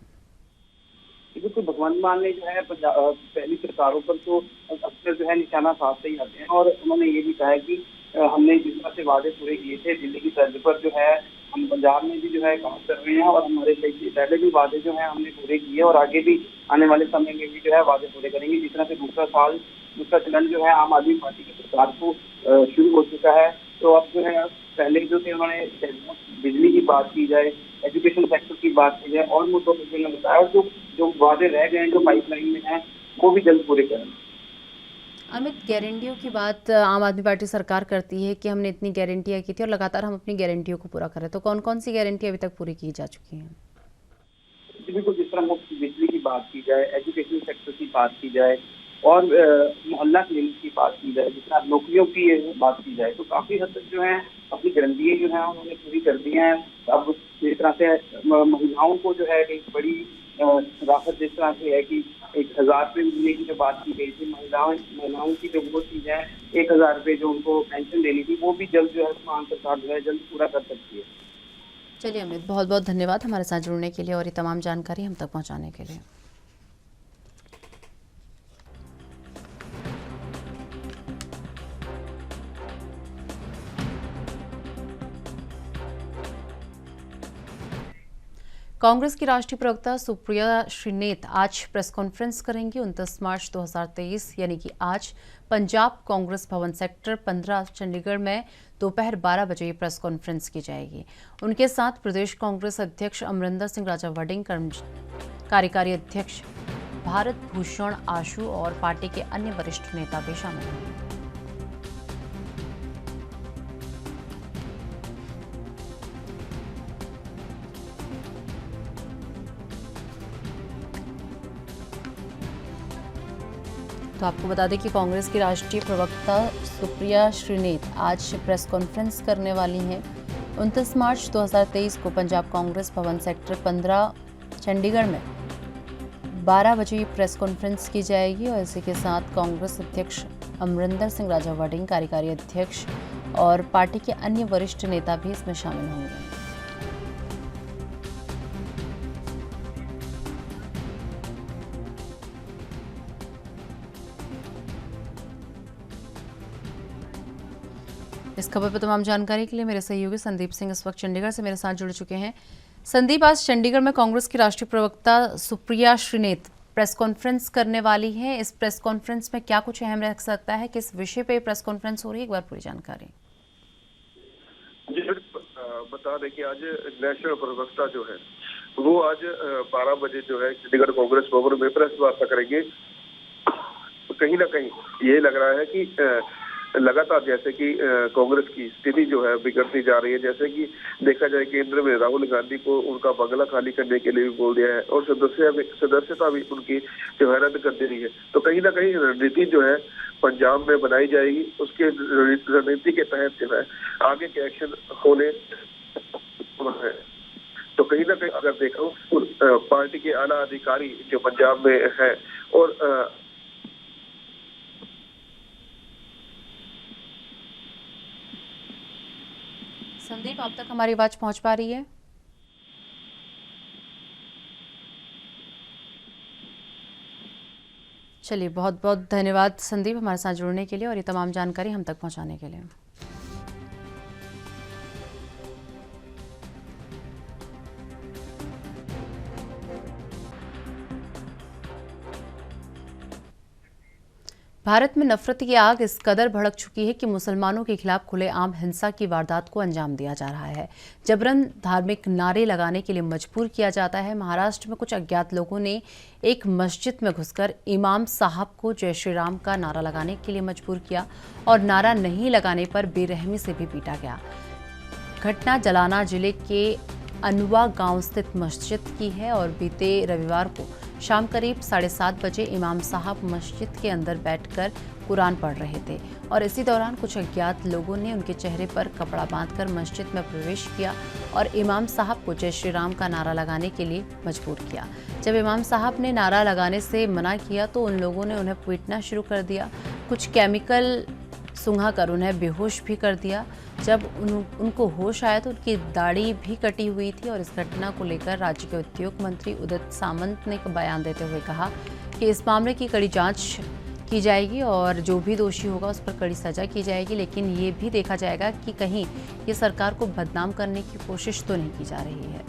बिल्कुल, भगवंत मान ने जो है पहली सरकारों पर तो अक्सर जो है निशाना साधते ही आते हैं और उन्होंने ये भी कहा है कि हमने जिस तरह से वादे पूरे किए थे दिल्ली की तर्ज पर जो है हम पंजाब में भी जो है काम कर रहे हैं और हमारे पहले भी वादे जो है हमने पूरे किए और आगे भी आने वाले समय में भी जो है वादे पूरे करेंगे। जिस तरह से दूसरा चलन जो है आम आदमी पार्टी की सरकार को शुरू हो चुका है, तो अब जो है पहले जो थे उन्होंने बिजली की बात की जाए, एजुकेशन सेक्टर की बात की जाए और मुद्दों पर उन्होंने बताया और जो वादे रह गए हैं जो पाइपलाइन में हैं वो भी जल्द पूरे करें। अमित, गारंटियों की बात आम आदमी पार्टी सरकार करती है कि हमने इतनी गारंटियां की थी और लगातार हम अपनी गारंटियों को पूरा कर रहे हैं, तो कौन कौन सी गारंटी अभी तक पूरी की जा चुकी हैं? बिल्कुल, जिस तरह मुफ्त बिजली की बात की जाए, एजुकेशन सेक्टर की बात की जाए और मोहल्ला क्लिनिक की बात की जाए, जिस तरह नौकरियों की बात की जाए, तो काफी हद तक जो है अपनी गारंटियां जो है उन्होंने पूरी कर दी हैं। अब जिस तरह से महिलाओं को जो है एक बड़ी राहत जिस तरह से है कि 1,000 रुपये मिलने की जो बात की गई थी, महिलाओं की जो वो चीज है 1,000 रुपये जो उनको पेंशन देनी थी वो भी जल्द जो है मान सरकार जो है जल्द पूरा कर सकती है। चलिए अमित, बहुत बहुत धन्यवाद हमारे साथ जुड़ने के लिए और ये तमाम जानकारी हम तक पहुंचाने के लिए। कांग्रेस की राष्ट्रीय प्रवक्ता सुप्रिया श्रीनेत आज प्रेस कॉन्फ्रेंस करेंगी। 29 मार्च 2023 यानी कि आज पंजाब कांग्रेस भवन सेक्टर 15 चंडीगढ़ में दोपहर 12 बजे ये प्रेस कॉन्फ्रेंस की जाएगी। उनके साथ प्रदेश कांग्रेस अध्यक्ष अमरिंदर सिंह राजा वडिंग, कार्यकारी अध्यक्ष भारत भूषण आशु और पार्टी के अन्य वरिष्ठ नेता भी शामिल होंगे। तो आपको बता दें कि कांग्रेस की राष्ट्रीय प्रवक्ता सुप्रिया श्रीनेत आज प्रेस कॉन्फ्रेंस करने वाली हैं। 29 मार्च 2023 को पंजाब कांग्रेस भवन सेक्टर 15 चंडीगढ़ में 12 बजे प्रेस कॉन्फ्रेंस की जाएगी और इसी के साथ कांग्रेस अध्यक्ष अमरिंदर सिंह राजा वडिंग, कार्यकारी अध्यक्ष और पार्टी के अन्य वरिष्ठ नेता भी इसमें शामिल होंगे। इस खबर पर तमाम जानकारी के लिए मेरे सहयोगी संदीप सिंह इस वक्त चंडीगढ़ से मेरे साथ जुड़ चुके हैं। संदीप, आज चंडीगढ़ में कांग्रेस की राष्ट्रीय प्रवक्ता सुप्रिया श्रीनेत प्रेस कॉन्फ्रेंस करने वाली है। इस प्रेस कॉन्फ्रेंस में क्या कुछ अहम रह सकता है, किस विषय पे प्रेस कॉन्फ्रेंस हो रही है, एक बार पूरी जानकारी। जी बता दें कि आज नेशनल प्रवक्ता जो है वो आज 12 बजे जो है चंडीगढ़ कांग्रेस भवन में प्रेस वार्ता करेंगे। कहीं ना कहीं ये लग रहा है कि लगातार जैसे कि कांग्रेस की स्थिति जो है बिगड़ती जा रही है। जैसे कि देखा जाए केंद्र में राहुल गांधी को उनका बंगला खाली करने के लिए भी बोल दिया है और सदस्यता भी उनकी जो है रद्द कर दे रही है। तो कहीं ना कहीं रणनीति जो है पंजाब में बनाई जाएगी, उसके रणनीति के तहत जो है आगे के एक्शन होने है। तो कहीं ना कहीं अगर देखो पार्टी के आला अधिकारी जो पंजाब में है और संदीप, आप तक हमारी आवाज पहुंच पा रही है? चलिए, बहुत बहुत धन्यवाद संदीप हमारे साथ जुड़ने के लिए और ये तमाम जानकारी हम तक पहुंचाने के लिए। भारत में नफरत की आग इस कदर भड़क चुकी है कि मुसलमानों के खिलाफ खुलेआम हिंसा की वारदात को अंजाम दिया जा रहा है। जबरन धार्मिक नारे लगाने के लिए मजबूर किया जाता है। महाराष्ट्र में कुछ अज्ञात लोगों ने एक मस्जिद में घुसकर इमाम साहब को जय श्री राम का नारा लगाने के लिए मजबूर किया और नारा नहीं लगाने पर बेरहमी से भी पीटा गया। घटना जलाना जिले के अनुवा गांव स्थित मस्जिद की है और बीते रविवार को शाम करीब 7:30 बजे इमाम साहब मस्जिद के अंदर बैठकर कुरान पढ़ रहे थे और इसी दौरान कुछ अज्ञात लोगों ने उनके चेहरे पर कपड़ा बांधकर मस्जिद में प्रवेश किया और इमाम साहब को जय श्री राम का नारा लगाने के लिए मजबूर किया। जब इमाम साहब ने नारा लगाने से मना किया तो उन लोगों ने उन्हें पीटना शुरू कर दिया। कुछ केमिकल सूंघाकर उन्हें बेहोश भी कर दिया। जब उनको होश आया तो उनकी दाढ़ी भी कटी हुई थी और इस घटना को लेकर राज्य के उद्योग मंत्री उदित सामंत ने बयान देते हुए कहा कि इस मामले की कड़ी जांच की जाएगी और जो भी दोषी होगा उस पर कड़ी सजा की जाएगी, लेकिन ये भी देखा जाएगा कि कहीं ये सरकार को बदनाम करने की कोशिश तो नहीं की जा रही है।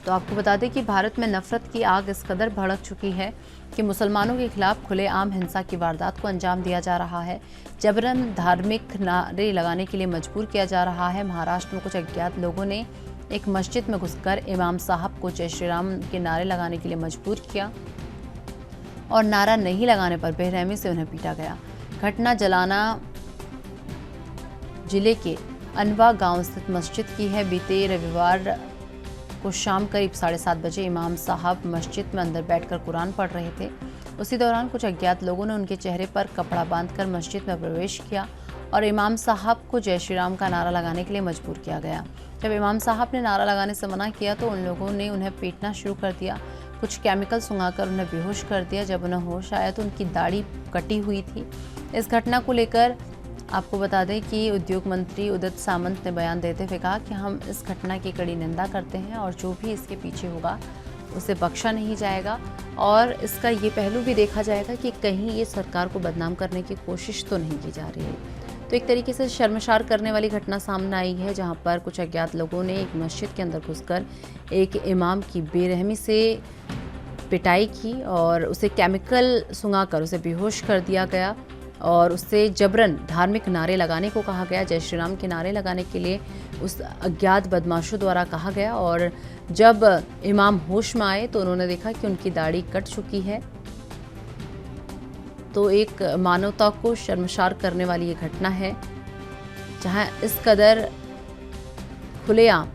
तो आपको बता दें कि भारत में नफरत की आग इस कदर भड़क चुकी है कि मुसलमानों के खिलाफ खुलेआम हिंसा की वारदात को अंजाम दिया जा रहा है। जबरन धार्मिक नारे लगाने के लिए मजबूर किया जा रहा है। महाराष्ट्र में कुछ अज्ञात लोगों ने एक मस्जिद में घुसकर इमाम साहब को जय श्री राम के नारे लगाने के लिए मजबूर किया और नारा नहीं लगाने पर बेरहमी से उन्हें पीटा गया। घटना जलाना जिले के अनवा गांव स्थित मस्जिद की है। बीते रविवार को शाम करीब 7:30 बजे इमाम साहब मस्जिद में अंदर बैठकर कुरान पढ़ रहे थे। उसी दौरान कुछ अज्ञात लोगों ने उनके चेहरे पर कपड़ा बांधकर मस्जिद में प्रवेश किया और इमाम साहब को जय श्री राम का नारा लगाने के लिए मजबूर किया गया। जब इमाम साहब ने नारा लगाने से मना किया तो उन लोगों ने उन्हें पीटना शुरू कर दिया। कुछ केमिकल सूंघाकर उन्हें बेहोश कर दिया। जब उन्हें होश आया तो उनकी दाढ़ी कटी हुई थी। इस घटना को लेकर आपको बता दें कि उद्योग मंत्री उदित सामंत ने बयान देते हुए कहा कि हम इस घटना की कड़ी निंदा करते हैं और जो भी इसके पीछे होगा उसे बख्शा नहीं जाएगा। और इसका ये पहलू भी देखा जाएगा कि कहीं ये सरकार को बदनाम करने की कोशिश तो नहीं की जा रही है। तो एक तरीके से शर्मसार करने वाली घटना सामने आई है, जहां पर कुछ अज्ञात लोगों ने एक मस्जिद के अंदर घुसकर एक इमाम की बेरहमी से पिटाई की और उसे केमिकल सुंघाकर उसे बेहोश कर दिया गया और उससे जबरन धार्मिक नारे लगाने को कहा गया। जय श्री राम के नारे लगाने के लिए उस अज्ञात बदमाशों द्वारा कहा गया। और जब इमाम होश में आए तो उन्होंने देखा कि उनकी दाढ़ी कट चुकी है। तो एक मानवता को शर्मसार करने वाली ये घटना है, जहां इस कदर खुलेआम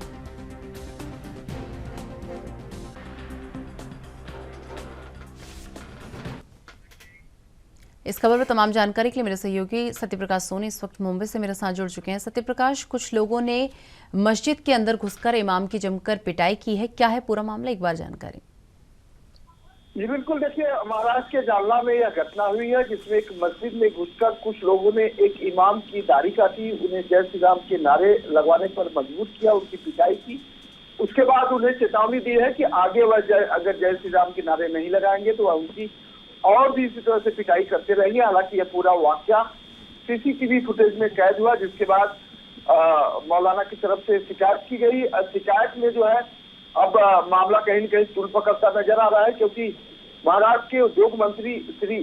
इस खबर पर तमाम जानकारी के लिए मेरे सहयोगी सत्यप्रकाश सोनी इस वक्त मुंबई से मेरे साथ जुड़ चुके हैं। सत्यप्रकाश, कुछ लोगों ने मस्जिद के अंदर घुसकर इमाम की जमकर पिटाई की है, क्या है पूरा मामला, एक बार जानकारी। जी बिल्कुल, देखिए महाराष्ट्र के जालना में यह घटना हुई है जिसमें एक मस्जिद में घुसकर कुछ लोगों ने एक इमाम की दाढ़ी काटी, उन्हें जय श्री राम के नारे लगवाने पर मजबूर किया, उनकी पिटाई की। उसके बाद उन्हें चेतावनी दी है कि आगे वह अगर जय श्री राम के नारे नहीं लगाएंगे तो वह उनकी और भी इसी तरह से पिटाई करते रहेंगे। हालांकि यह पूरा वाकया सीसीटीवी फुटेज में कैद हुआ, जिसके बाद मौलाना की तरफ से शिकायत की गई। शिकायत में जो है अब मामला कहीं न कहीं तूल पकड़ता नजर आ रहा है, क्योंकि महाराष्ट्र के उद्योग मंत्री श्री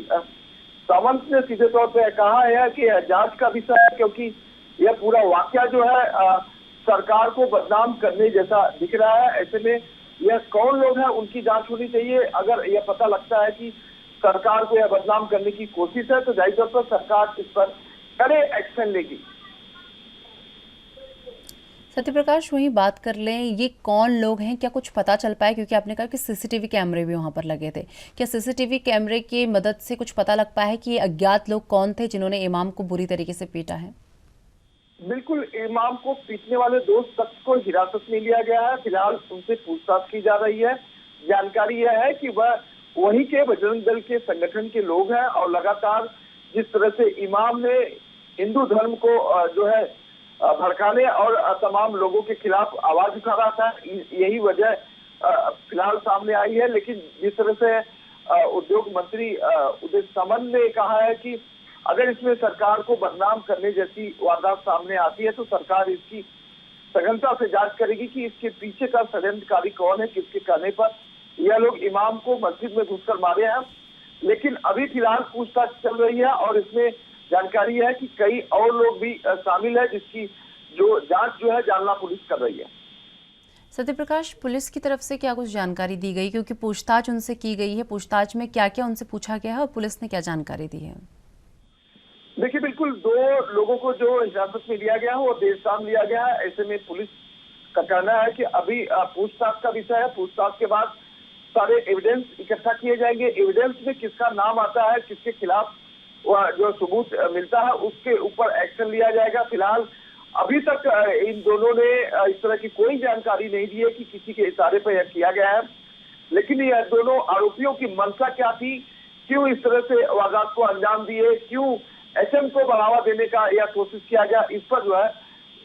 सावंत ने सीधे तौर पर कहा है कि यह जांच का विषय है, क्योंकि यह पूरा वाकया जो है सरकार को बदनाम करने जैसा दिख रहा है। ऐसे में यह कौन लोग हैं उनकी जांच होनी चाहिए। अगर यह पता लगता है कि सरकार को यह बदनाम करने की कोशिश है तो जाहिर तौर पर सरकार इस पर कड़े एक्शन लेगी। सत्यप्रकाश, वही बात कर लें, ये कौन लोग हैं, क्या कुछ पता चल पाया? क्योंकि आपने कहा कि सीसीटीवी कैमरे भी वहां पर लगे थे, क्या सीसीटीवी कैमरे की मदद से कुछ पता लग पाया है कि ये अज्ञात लोग कौन थे जिन्होंने इमाम को बुरी तरीके से पीटा है? बिल्कुल, इमाम को पीटने वाले 2 शख्स को हिरासत में लिया गया है। फिलहाल उनसे पूछताछ की जा रही है। जानकारी यह है कि वह वहीं के बजरंग दल के संगठन के लोग हैं और लगातार जिस तरह से इमाम ने हिंदू धर्म को जो है भड़काने और तमाम लोगों के खिलाफ आवाज उठा रहा था, यही वजह फिलहाल सामने आई है। लेकिन जिस तरह से उद्योग मंत्री उदय सामंत ने कहा है कि अगर इसमें सरकार को बदनाम करने जैसी वारदात सामने आती है तो सरकार इसकी सघनता से जांच करेगी कि इसके पीछे का षड्यंत्रकारी कौन है, किसके कहने पर यह लोग इमाम को मस्जिद में घुसकर मारे हैं। लेकिन अभी फिलहाल पूछताछ चल रही है और इसमें जानकारी है कि कई और लोग भी शामिल है, जिसकी जो जांच जो है जालना पुलिस कर रही है। सत्यप्रकाश, पुलिस की तरफ से क्या कुछ जानकारी दी गई, क्योंकि पूछताछ उनसे की गई है, पूछताछ में क्या क्या उनसे पूछा गया है और पुलिस ने क्या जानकारी दी है? देखिए बिल्कुल, 2 लोगों को जो हिरासत में लिया गया है वो देर शाम लिया गया है। ऐसे में पुलिस का कहना है कि अभी पूछताछ का विषय है। पूछताछ के बाद सारे एविडेंस इकट्ठा किए जाएंगे। एविडेंस में किसका नाम आता है, किसके खिलाफ वह जो सबूत मिलता है, उसके ऊपर एक्शन लिया जाएगा। फिलहाल अभी तक इन दोनों ने इस तरह की कोई जानकारी नहीं दी है कि किसी के इशारे पर यह किया गया है। लेकिन यह दोनों आरोपियों की मंशा क्या थी, क्यों इस तरह से वारदात को अंजाम दिए, क्यों एचएम को बढ़ावा देने का यह कोशिश किया गया, इस पर जो है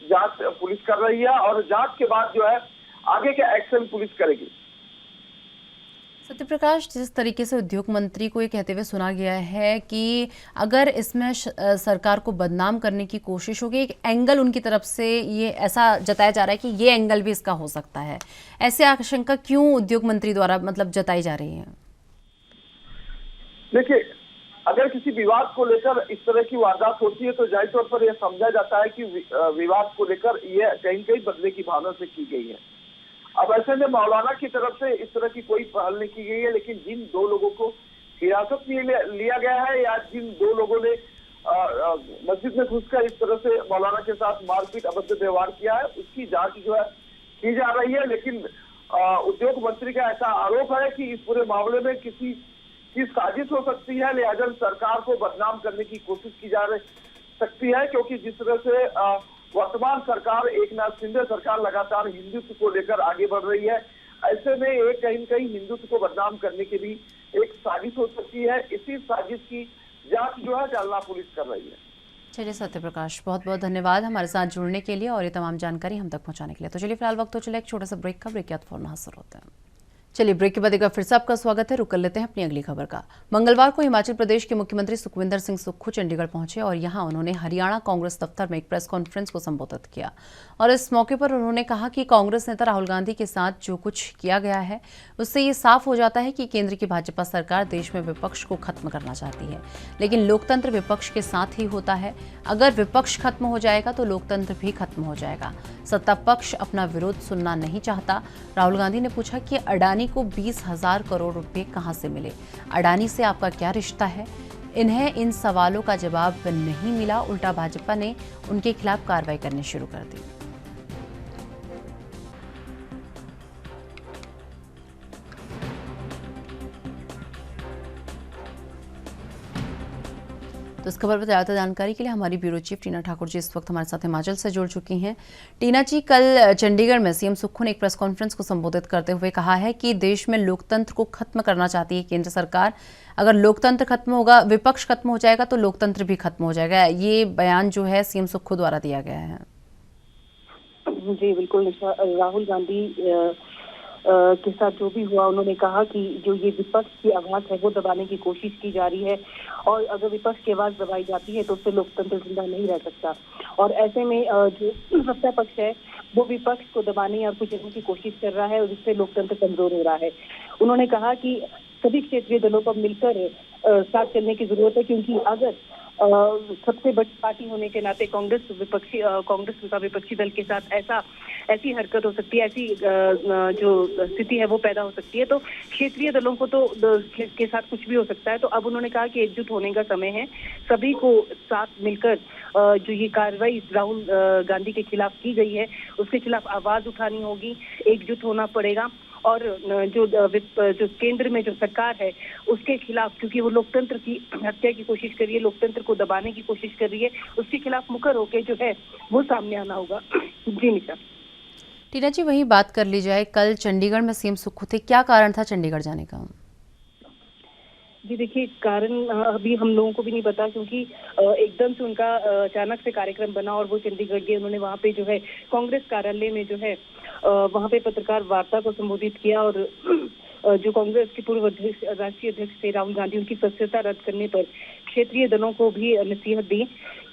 जांच पुलिस कर रही है और जांच के बाद जो है आगे का एक्शन पुलिस करेगी। सत्यप्रकाश, जिस तरीके से उद्योग मंत्री को ये कहते हुए सुना गया है कि अगर इसमें सरकार को बदनाम करने की कोशिश होगी, एक एंगल उनकी तरफ से ये ऐसा जताया जा रहा है कि ये एंगल भी इसका हो सकता है, ऐसे आशंका क्यों उद्योग मंत्री द्वारा मतलब जताई जा रही है? देखिए, अगर किसी विवाद को लेकर इस तरह की वारदात होती है तो जाहिर तौर पर यह समझा जाता है कि विवाद को लेकर यह कहीं कहीं बदले की भावना से की गई है। अब ऐसे में मौलाना की तरफ से इस तरह की कोई पहल नहीं की गई है, लेकिन जिन 2 लोगों को हिरासत में लिया गया है या जिन 2 लोगों ने मस्जिद में घुसकर इस तरह से मौलाना के साथ मारपीट अभद्र व्यवहार किया है, उसकी जांच जो है की जा रही है। लेकिन उद्योग मंत्री का ऐसा आरोप है कि इस पूरे मामले में किसी की साजिश हो सकती है, लिहाजा सरकार को बदनाम करने की कोशिश की जा सकती है, क्योंकि जिस तरह से वर्तमान सरकार एकनाथ शिंदे सरकार लगातार हिंदुत्व को लेकर आगे बढ़ रही है, ऐसे में एक कहीं न कहीं हिंदुत्व को बदनाम करने की भी एक साजिश हो सकती है। इसी साजिश की जांच जो है जालना पुलिस कर रही है। चलिए सत्यप्रकाश, बहुत बहुत धन्यवाद हमारे साथ जुड़ने के लिए और ये तमाम जानकारी हम तक पहुंचाने के लिए। तो चलिए फिलहाल वक्त हो चले एक छोटा सा ब्रेक का, ब्रेक के बाद फौरन हाजिर होते हैं। चलिए ब्रेक के बाद एक बार फिर से आपका स्वागत है। रुक कर लेते हैं अपनी अगली खबर का। मंगलवार को हिमाचल प्रदेश के मुख्यमंत्री सुखविंदर सिंह सुक्खू चंडीगढ़ पहुंचे और यहां उन्होंने हरियाणा कांग्रेस दफ्तर में एक प्रेस कॉन्फ्रेंस को संबोधित किया और इस मौके पर उन्होंने कहा कि कांग्रेस नेता राहुल गांधी के साथ जो कुछ किया गया है उससे ये साफ हो जाता है कि केंद्र की भाजपा सरकार देश में विपक्ष को खत्म करना चाहती है, लेकिन लोकतंत्र विपक्ष के साथ ही होता है। अगर विपक्ष खत्म हो जाएगा तो लोकतंत्र भी खत्म हो जाएगा। सत्ता पक्ष अपना विरोध सुनना नहीं चाहता। राहुल गांधी ने पूछा कि अडानी को 20,000 करोड़ रुपए कहां से मिले, अडानी से आपका क्या रिश्ता है। इन्हें इन सवालों का जवाब नहीं मिला, उल्टा भाजपा ने उनके खिलाफ कार्रवाई करनी शुरू कर दी। तो इस खबर पर ज्यादा जानकारी के लिए हमारी ब्यूरो चीफ टीना ठाकुर जी इस वक्त हमारे साथ हिमाचल से जुड़ चुकी हैं। टीना जी, कल चंडीगढ़ में सीएम सुक्खू ने एक प्रेस कॉन्फ्रेंस को संबोधित करते हुए कहा है कि देश में लोकतंत्र को खत्म करना चाहती है केंद्र सरकार। अगर लोकतंत्र खत्म होगा, विपक्ष खत्म हो जाएगा तो लोकतंत्र भी खत्म हो जाएगा। ये बयान जो है सीएम सुक्खू द्वारा दिया गया है। जी बिल्कुल, राहुल गांधी के साथ जो भी हुआ, उन्होंने कहा कि जो ये विपक्ष की आवाज है वो दबाने की कोशिश की जा रही है और अगर विपक्ष की आवाज दबाई जाती है तो उससे लोकतंत्र जिंदा नहीं रह सकता। और ऐसे में जो सत्ता पक्ष है वो विपक्ष को दबाने या कुचलने की कोशिश कर रहा है और जिससे लोकतंत्र कमजोर हो रहा है। उन्होंने कहा कि सभी क्षेत्रीय दलों को मिलकर साथ चलने की जरूरत है, क्योंकि अगर सबसे बड़ी पार्टी होने के नाते कांग्रेस का विपक्षी दल के साथ ऐसी हरकत हो सकती है, ऐसी जो स्थिति है वो पैदा हो सकती है, तो क्षेत्रीय दलों को तो के साथ कुछ भी हो सकता है। तो अब उन्होंने कहा कि एकजुट होने का समय है, सभी को साथ मिलकर जो ये कार्रवाई राहुल गांधी के खिलाफ की गई है उसके खिलाफ आवाज उठानी होगी, एकजुट होना पड़ेगा। और जो केंद्र में जो सरकार है उसके खिलाफ, क्योंकि वो लोकतंत्र की हत्या की कोशिश कर रही है, लोकतंत्र को दबाने की कोशिश कर रही है, उसके खिलाफ मुखर होकर जो है वो सामने आना होगा। जी निशा। टीना जी, वही बात कर ली जाए, कल चंडीगढ़ में सीएम सुक्खू थे, क्या कारण था चंडीगढ़ जाने का? जी देखिए, कारण अभी हम लोगों को भी नहीं पता, क्योंकि एकदम से उनका अचानक से कार्यक्रम बना और वो चंडीगढ़ गए। उन्होंने वहाँ पे जो है कांग्रेस कार्यालय में जो है वहाँ पे पत्रकार वार्ता को संबोधित किया और जो कांग्रेस के पूर्व राष्ट्रीय अध्यक्ष थे राहुल गांधी, उनकी सदस्यता रद्द करने पर क्षेत्रीय दलों को भी नसीहत दी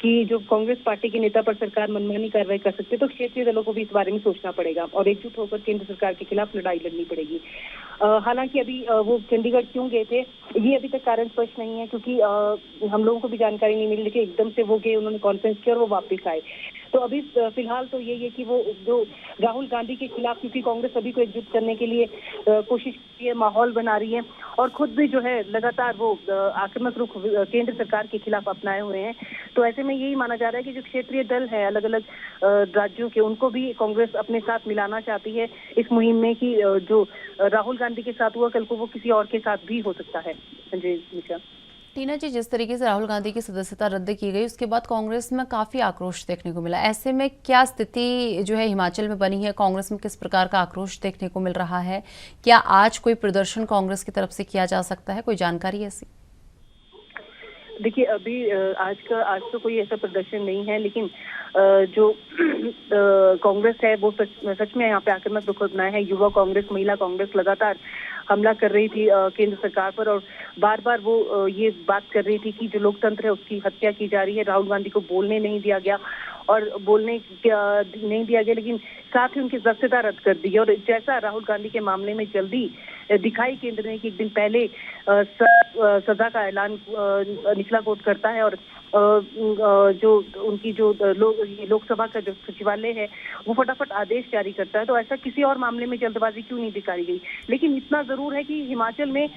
कि जो कांग्रेस पार्टी के नेता पर सरकार मनमानी कार्रवाई कर सकती है तो क्षेत्रीय दलों को भी इस बारे में सोचना पड़ेगा और एकजुट होकर केंद्र सरकार के खिलाफ लड़ाई लड़नी पड़ेगी। हालांकि अभी वो चंडीगढ़ क्यों गए थे ये अभी तक कारण स्पष्ट नहीं है, क्योंकि हम लोगों को भी जानकारी नहीं मिली, लेकिन एकदम से वो गए, उन्होंने कॉन्फ्रेंस किया और वो वापस आए। तो अभी फिलहाल तो यही है कि वो जो राहुल गांधी के खिलाफ, क्योंकि कांग्रेस सभी को एकजुट करने के लिए कोशिश की है, माहौल बना रही है और खुद भी जो है लगातार वो आक्रामक रुख केंद्र सरकार के खिलाफ अपनाए हुए हैं। तो ऐसे में यही माना जा रहा है कि जो क्षेत्रीय दल है अलग अलग राज्यों के, उनको भी कांग्रेस अपने साथ मिलाना चाहती है इस मुहिम में, कि जो राहुल गांधी के साथ हुआ कल को वो किसी और के साथ भी हो सकता है। जी निशा। टीना जी, जिस तरीके से राहुल गांधी की सदस्यता रद्द की गई उसके बाद कांग्रेस में काफी आक्रोश देखने को मिला। ऐसे में क्या स्थिति जो है हिमाचल में बनी है, कांग्रेस में किस प्रकार का आक्रोश देखने को मिल रहा है? क्या आज कोई प्रदर्शन कांग्रेस की तरफ से किया जा सकता है, कोई जानकारी ऐसी? देखिए, अभी आज तो कोई ऐसा प्रदर्शन नहीं है, लेकिन जो कांग्रेस है वो सच में यहाँ पे आक्रामक रुख अपनाया है। युवा कांग्रेस, महिला कांग्रेस लगातार हमला कर रही थी केंद्र सरकार पर और बार बार वो ये बात कर रही थी कि जो लोकतंत्र है उसकी हत्या की जा रही है। राहुल गांधी को बोलने नहीं दिया गया और लेकिन साथ ही उनकी सदस्यता रद्द कर दी। और जैसा राहुल गांधी के मामले में जल्दी दिखाई केंद्र ने कि एक दिन पहले सजा का ऐलान निचला कोर्ट करता है और जो उनकी जो लोकसभा का जो सचिवालय है वो फटाफट आदेश जारी करता है। तो ऐसा किसी और मामले में जल्दबाजी क्यों नहीं दिखाई गई? लेकिन इतना जरूर है कि हिमाचल में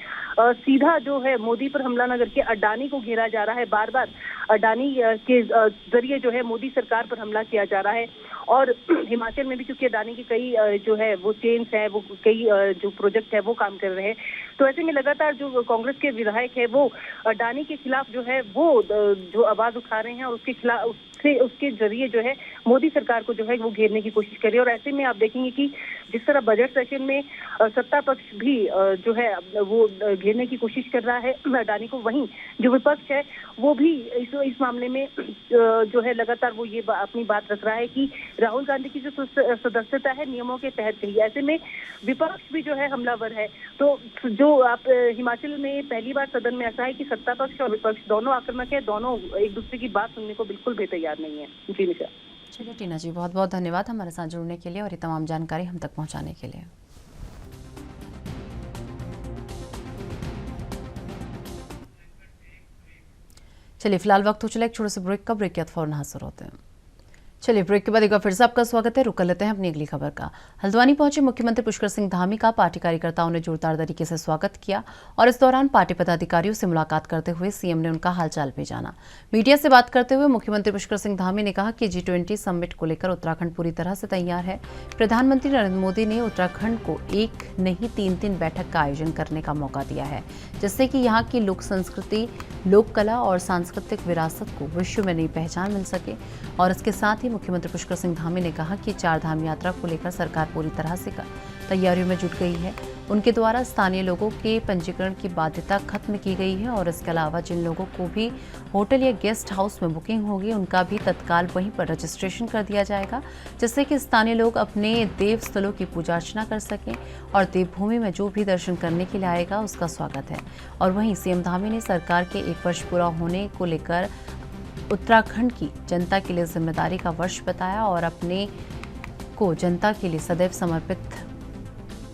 सीधा जो है मोदी पर हमला न करके अडानी को घेरा जा रहा है। बार बार अडानी के जरिए जो है मोदी सरकार पर हमला किया जा रहा है और हिमाचल में भी क्योंकि अडानी की कई जो है वो चेन्स है, वो कई जो प्रोजेक्ट है वो काम कर रहे हैं। तो ऐसे में लगातार जो कांग्रेस के विधायक है वो अडानी के खिलाफ जो है वो जो आवाज उठा रहे हैं और उसके खिलाफ उसके जरिए जो है मोदी सरकार को जो है वो घेरने की कोशिश कर रही है। और ऐसे में आप देखेंगे कि जिस तरह बजट सेशन में सत्ता पक्ष भी जो है वो घेरने की कोशिश कर रहा है अडानी को, वहीं जो विपक्ष है वो भी इस मामले में जो है लगातार वो ये अपनी बात रख रहा है कि राहुल गांधी की जो सदस्यता है नियमों के तहत गई। ऐसे में विपक्ष भी जो है हमलावर है। तो जो आप हिमाचल में पहली बार सदन में ऐसा है कि सत्ता पक्ष और विपक्ष दोनों आक्रामक है, दोनों एक दूसरे की बात सुनने को बिल्कुल भी तैयार नहीं है। जी निशा। चलिए टीना जी, बहुत बहुत धन्यवाद हमारे साथ जुड़ने के लिए और ये तमाम जानकारी हम तक पहुंचाने के लिए। चलिए फिलहाल वक्त हो चला एक छोटे से ब्रेक का। ब्रेक के बाद फौरन हाजिर होते हैं। चलिए ब्रेक के बाद एक बार फिर से आपका स्वागत है। रुक कर लेते हैं अपनी अगली खबर का। हल्द्वानी पहुंचे मुख्यमंत्री पुष्कर सिंह धामी का पार्टी कार्यकर्ताओं ने जोरदार तरीके से स्वागत किया और इस दौरान पार्टी पदाधिकारियों से मुलाकात करते हुए सीएम ने उनका हालचाल भी जाना। मीडिया से बात करते हुए मुख्यमंत्री पुष्कर सिंह धामी ने कहा कि G20 समिट को लेकर उत्तराखंड पूरी तरह से तैयार है। प्रधानमंत्री नरेंद्र मोदी ने उत्तराखंड को एक नहीं 3 बैठक का आयोजन करने का मौका दिया है, जिससे कि यहाँ की लोक संस्कृति, लोक कला और सांस्कृतिक विरासत को विश्व में नई पहचान मिल सके। और इसके साथ ही मुख्यमंत्री पुष्कर सिंह धामी ने कहा कि 4 धाम यात्रा को लेकर सरकार पूरी तरह से तैयारियों में जुट गई है। उनके द्वारा स्थानीय लोगों के पंजीकरण की बाध्यता खत्म की गई है और इसके अलावा जिन लोगों को भी होटल या गेस्ट हाउस में बुकिंग होगी उनका भी तत्काल वहीं पर रजिस्ट्रेशन कर दिया जाएगा, जिससे कि स्थानीय लोग अपने देव स्थलों की पूजा अर्चना कर सकें और देवभूमि में जो भी दर्शन करने के लिए आएगा उसका स्वागत है। और वहीं सीएम धामी ने सरकार के 1 वर्ष पूरा होने को लेकर उत्तराखंड की जनता के लिए जिम्मेदारी का वर्ष बताया और अपने को जनता के लिए सदैव समर्पित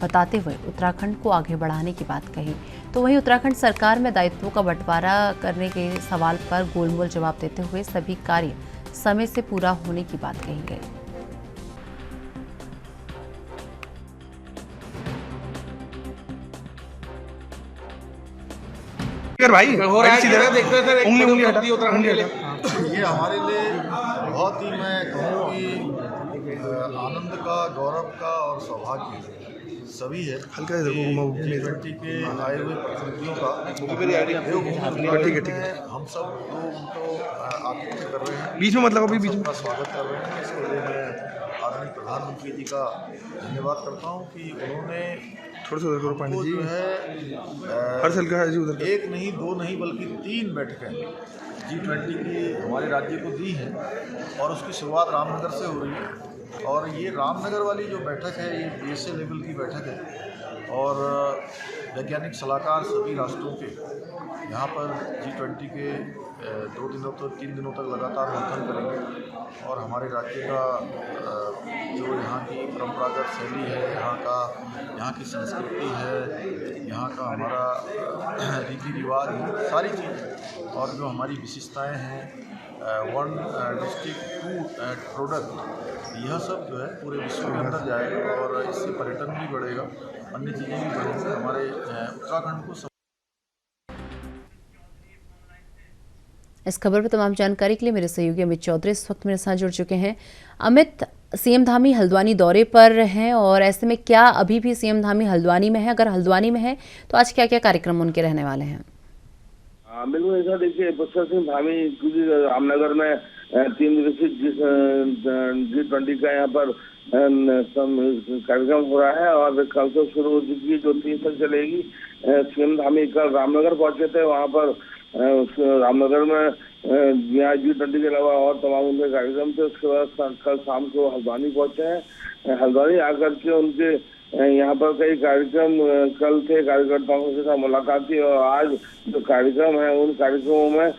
बताते हुए उत्तराखंड को आगे बढ़ाने की बात कही। तो वहीं उत्तराखंड सरकार में दायित्वों का बंटवारा करने के सवाल पर गोलमोल जवाब देते हुए सभी कार्य समय से पूरा होने की बात कही गई। भाई हो रहा है उंगली हटा ये हमारे लिए बहुत ही, मैं कहूँ कि आनंद का, गौरव का और सौभाग्य सभी है। हल्का G20 के आए हुए प्रतिनिधियों का ठीक है हम सब लोग उनको आतिथ्य कर रहे हैं, बीच में मतलब अभी बीच में का स्वागत कर रहे हैं। इसके लिए मैं आदरणीय प्रधानमंत्री जी का धन्यवाद करता हूँ कि उन्होंने थोड़ा सा उधर पानी जी जो है हर साल का है जी उधर 1 नहीं 2 नहीं बल्कि 3 बैठकें G20 की हमारे राज्य को दी हैं और उसकी शुरुआत रामनगर से हो रही है। और ये रामनगर वाली जो बैठक है ये BSA लेवल की बैठक है और वैज्ञानिक सलाहकार सभी राष्ट्रों के यहाँ पर G20 के 2 दिनों तक 3 दिनों तक लगातार मंथन करेंगे और हमारे राज्य का जो यहाँ की परंपरागत शैली है, यहाँ की संस्कृति है, यहाँ का हमारा रीति रिवाज है, सारी चीज़ें और जो हमारी विशेषताएं हैं, 1 डिस्ट्रिक्ट 2 प्रोडक्ट, यह सब जो है पूरे विश्व के अंदर जाएगा और इससे पर्यटन भी बढ़ेगा, अन्य चीज़ें भी बढ़ेंगी। हमारे उत्तराखंड को इस खबर पर तमाम जानकारी के लिए मेरे सहयोगी अमित चौधरी इस वक्त मेरे साथ जुड़ चुके हैं। अमित, सीएम धामी हल्द्वानी दौरे पर हैं और ऐसे में क्या अभी भी सीएम धामी हल्द्वानी में है? अगर हल्द्वानी में है तो आज क्या क्या कार्यक्रम उनके रहने वाले हैं? बिल्कुल ऐसा, देखिए पुष्कर सिंह धामी क्योंकि रामनगर में 3 दिवसीय G20 का यहाँ पर कार्यक्रम हो रहा है और कल से शुरू हो चुकी है जो 3 तक चलेगी। सीएम धामी कल रामनगर पहुंचे थे, वहाँ पर रामनगर में यहाँ G20 के अलावा और तमाम उनके कार्यक्रम थे। उसके बाद कल शाम को हल्द्वानी पहुंचे हैं। हल्द्वानी आकर के उनके यहाँ पर कई कार्यक्रम कल थे, कार्यकर्ताओं के साथ मुलाकात थी और आज जो कार्यक्रम है उन कार्यक्रमों में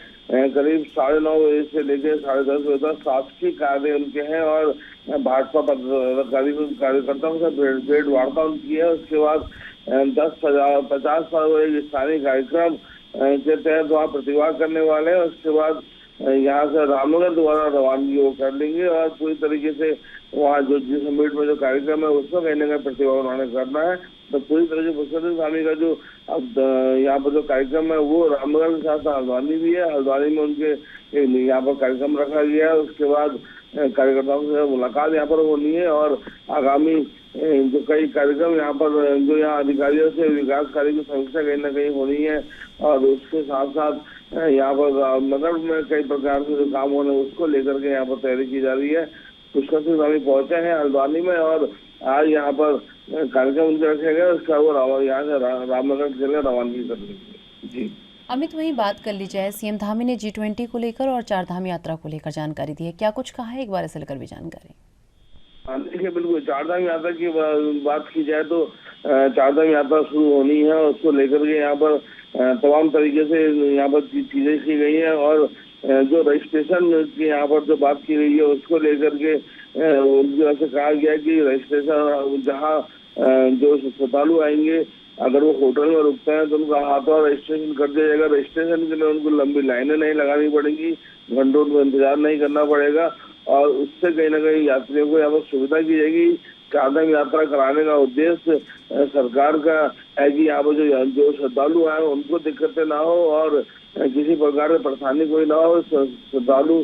करीब 9:30 बजे से लेकर 10:30 बजे तक शासकीय कार्य उनके हैं और भाजपा कार्यकर्ताओं के साथ भेंट वार्ता उनकी है। उसके बाद 50 स्थानीय कार्यक्रम के तहत वहाँ प्रतिवाद करने वाले हैं। उसके बाद यहाँ से रामनगर द्वारा रवानगी वो कर लेंगे और पूरी तरीके से वहाँ जो जिस समिट में जो कार्यक्रम है उसमें कहीं ना कहीं प्रतिवाद उन्होंने करना है। तो पूरी तरह से पुष्कर सिंह धामी का जो अब यहाँ पर जो कार्यक्रम है वो रामनगर के साथ हल्द्वानी भी है। हल्द्वानी में उनके यहाँ पर कार्यक्रम रखा गया है। उसके बाद कार्यकर्ताओं से मुलाकात यहाँ पर होनी है और आगामी जो कई कार्यक्रम यहाँ पर जो यहाँ अधिकारियों से विकास कार्य की समीक्षा कहीं ना कहीं होनी है और उसके साथ साथ यहाँ पर नगर में कई प्रकार के जो काम होने उसको लेकर के यहाँ पर तैयारी की जा रही है। पुष्कर सिंह धामी पहुंचे हैं हल्द्वानी में और आज यहाँ पर कार्यक्रम उनके रखे गए। उसका वो यहाँ से रामनगर के लिए रवानगी कर लेंगे। जी अमित, वही बात कर ली जाए, सीएम धामी ने G20 को लेकर और 4 धाम यात्रा को लेकर जानकारी दी है, क्या कुछ कहा है? एक बार इसे लेकर भी जानकारी। देखिए बिल्कुल चारधाम यात्रा की बात की जाए तो चारधाम यात्रा शुरू होनी है और उसको लेकर के यहाँ पर तमाम तरीके से यहाँ पर चीजें की गई हैं और जो रजिस्ट्रेशन की यहाँ पर जो बात की गई है उसको लेकर के उनकी तरफ से कहा गया कि रजिस्ट्रेशन जहाँ जो श्रद्धालु आएंगे अगर वो होटल में रुकते हैं तो उनका हाथों रजिस्ट्रेशन कर दिया जाएगा। रजिस्ट्रेशन के लिए उनको लंबी लाइनें नहीं लगानी पड़ेंगी, घंटों में इंतजार नहीं करना पड़ेगा और उससे कहीं ना कहीं यात्रियों को यहाँ पर सुविधा की जाएगी। चारधाम यात्रा कराने का उद्देश्य सरकार का है कि यहाँ पर जो श्रद्धालु आए उनको दिक्कतें ना हो और किसी प्रकार की परेशानी कोई ना हो, श्रद्धालु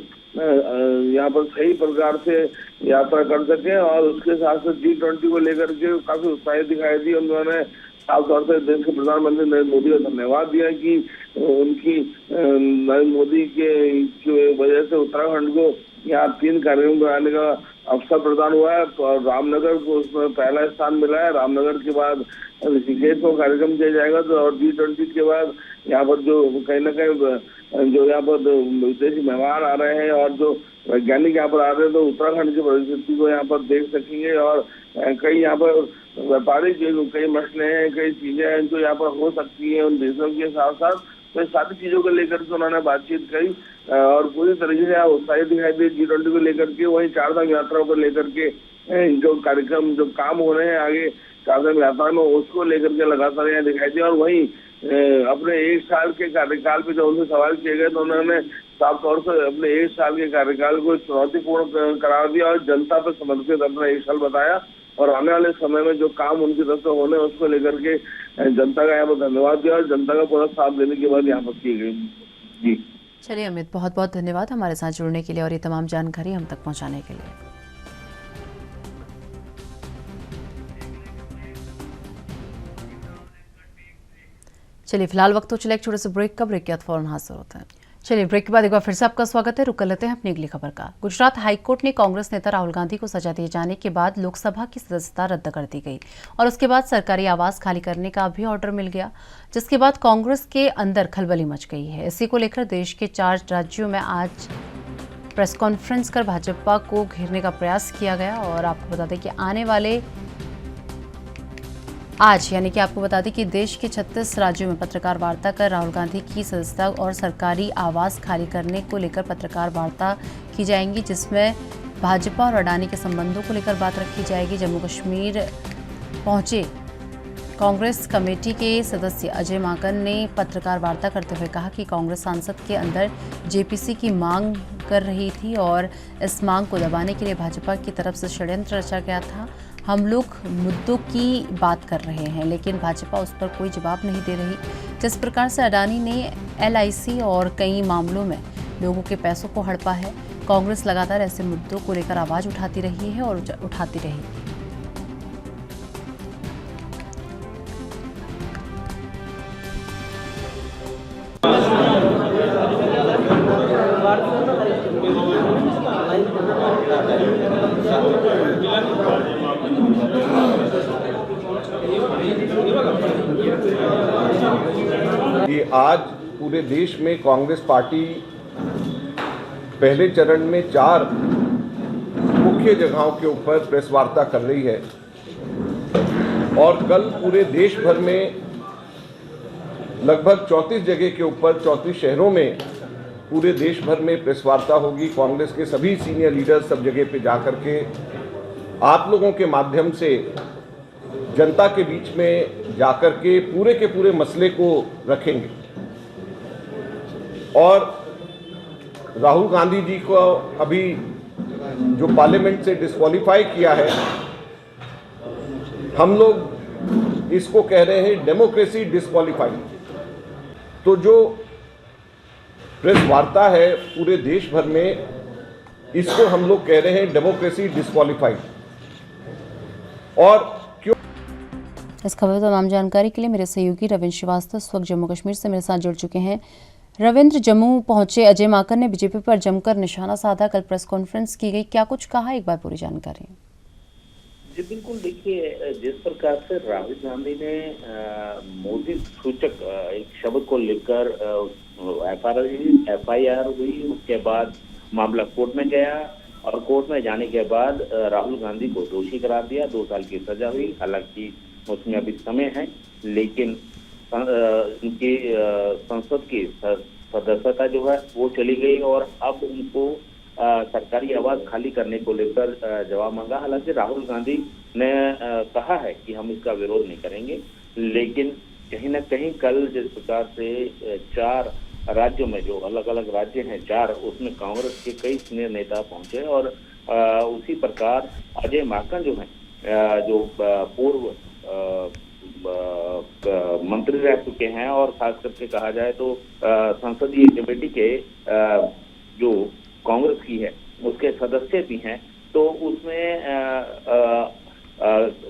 यहाँ पर सही प्रकार से यात्रा कर सके। और उसके साथ साथ G20 को लेकर के काफी उत्साहित दिखाई दी। उन्होंने साफ तौर से देश के प्रधानमंत्री नरेंद्र मोदी को धन्यवाद दिया कि उनकी नरेंद्र मोदी के वजह से उत्तराखंड को यहाँ 3 कार्यक्रम कराने का अवसर प्रदान हुआ है और रामनगर को उसमें पहला स्थान मिला है। रामनगर के बाद ऋषिकेश को कार्यक्रम किया जाएगा तो और G20 के बाद यहाँ पर जो कहीं ना कहीं जो यहाँ पर विदेशी मेहमान आ रहे हैं और जो वैज्ञानिक यहाँ पर आ रहे हैं तो उत्तराखंड की परिस्थिति को यहाँ पर देख सकेंगे और कई यहाँ पर व्यापारिक कई मसले हैं, कई चीजें हैं जो यहाँ पर हो सकती हैं उन देशों के साथ साथ। तो सारी चीजों को लेकर के उन्होंने बातचीत करी और पूरी तरीके से उत्साहित दिखाई दी G20 को लेकर के। वहीं चारधाम यात्रा को लेकर के जो कार्यक्रम जो काम हो रहे हैं आगे चारधाम यात्रा में उसको लेकर के लगातार यहाँ दिखाई दी। और वहीं अपने 1 साल के कार्यकाल पे जब उनसे सवाल किए गए तो उन्होंने साफ तौर से अपने 1 साल के कार्यकाल को चुनौतीपूर्ण करार दिया और जनता पर समर्पित अपना 1 साल बताया और आने वाले समय में जो काम उनकी तरफ से होने उसको लेकर के जनता का यहाँ पर धन्यवाद दिया और जनता का पूरा साथ देने के बाद यहाँ पर की गई। जी चलिए अमित, बहुत बहुत धन्यवाद हमारे साथ जुड़ने के लिए और ये तमाम जानकारी हम तक पहुंचाने के लिए। चलिए फिलहाल वक्त तो चले एक छोटे से ब्रेक का। ब्रेक के बाद फौरन हाजिर होते हैं। चलिए ब्रेक के बाद एक बार फिर से आपका स्वागत है। रुक कर लेते हैं अपनी अगली खबर का। गुजरात हाईकोर्ट ने कांग्रेस नेता राहुल गांधी को सजा दिए जाने के बाद लोकसभा की सदस्यता रद्द कर दी गई और उसके बाद सरकारी आवास खाली करने का भी ऑर्डर मिल गया, जिसके बाद कांग्रेस के अंदर खलबली मच गई है। इसी को लेकर देश के 4 राज्यों में आज प्रेस कॉन्फ्रेंस कर भाजपा को घेरने का प्रयास किया गया। और आपको बता दें कि आने वाले आज यानी कि आपको बता दें कि देश के 36 राज्यों में पत्रकार वार्ता कर राहुल गांधी की सदस्यता और सरकारी आवास खाली करने को लेकर पत्रकार वार्ता की जाएंगी, जिसमें भाजपा और अडानी के संबंधों को लेकर बात रखी जाएगी। जम्मू कश्मीर पहुंचे कांग्रेस कमेटी के सदस्य अजय माकन ने पत्रकार वार्ता करते हुए कहा कि कांग्रेस सांसद के अंदर जेपीसी की मांग कर रही थी और इस मांग को दबाने के लिए भाजपा की तरफ से षड्यंत्र रचा गया था। हम लोग मुद्दों की बात कर रहे हैं लेकिन भाजपा उस पर कोई जवाब नहीं दे रही। जिस प्रकार से अडानी ने LIC और कई मामलों में लोगों के पैसों को हड़पा है, कांग्रेस लगातार ऐसे मुद्दों को लेकर आवाज उठाती रही है और उठाती रहेगी। कि आज पूरे देश में कांग्रेस पार्टी पहले चरण में 4 मुख्य जगहों के ऊपर प्रेस वार्ता कर रही है और कल पूरे देश भर में लगभग 34 जगह के ऊपर 34 शहरों में पूरे देश भर में प्रेस वार्ता होगी। कांग्रेस के सभी सीनियर लीडर्स सब जगह पे जाकर के आप लोगों के माध्यम से जनता के बीच में जाकर के पूरे मसले को रखेंगे। और राहुल गांधी जी को अभी जो पार्लियामेंट से डिस्क्वालीफाई किया है, हम लोग इसको कह रहे हैं डेमोक्रेसी डिस्क्वालीफाई। तो जो प्रेस वार्ता है पूरे देश भर में, इसको हम लोग कह रहे हैं डेमोक्रेसी डिस्क्वालीफाई। और इस खबर पर तमाम जानकारी के लिए मेरे सहयोगी रविंद्र श्रीवास्तव इस वक्त जम्मू कश्मीर से मेरे साथ जुड़ चुके हैं। रविंद्र, जम्मू पहुंचे अजय माकन ने बीजेपी पर जमकर निशाना साधा, कल प्रेस कॉन्फ्रेंस की गई, क्या कुछ कहा, एक बार पूरी जानकारी। जी बिल्कुल, देखिए जिस प्रकार से राहुल गांधी ने मोदी सूचक एक शब्द को लेकर FIR हुई, उसके बाद मामला कोर्ट में गया और कोर्ट में जाने के बाद राहुल गांधी को दोषी करार दिया, 2 साल की सजा हुई। हालांकि उसमें अभी समय है, लेकिन उनकी संसद की सदस्यता जो है वो चली गई और अब उनको सरकारी आवास खाली करने को लेकर जवाब मांगा। हालांकि राहुल गांधी ने कहा है कि हम इसका विरोध नहीं करेंगे, लेकिन कहीं ना कहीं कल जिस प्रकार से 4 राज्यों में, जो अलग अलग राज्य हैं 4, उसमें कांग्रेस के कई सीनियर नेता पहुंचे और उसी प्रकार अजय माकन जो है, जो पूर्व मंत्री रह चुके हैं और खास करके कहा जाए तो संसदीय कमेटी के जो कांग्रेस की है उसके सदस्य भी हैं, तो उसमें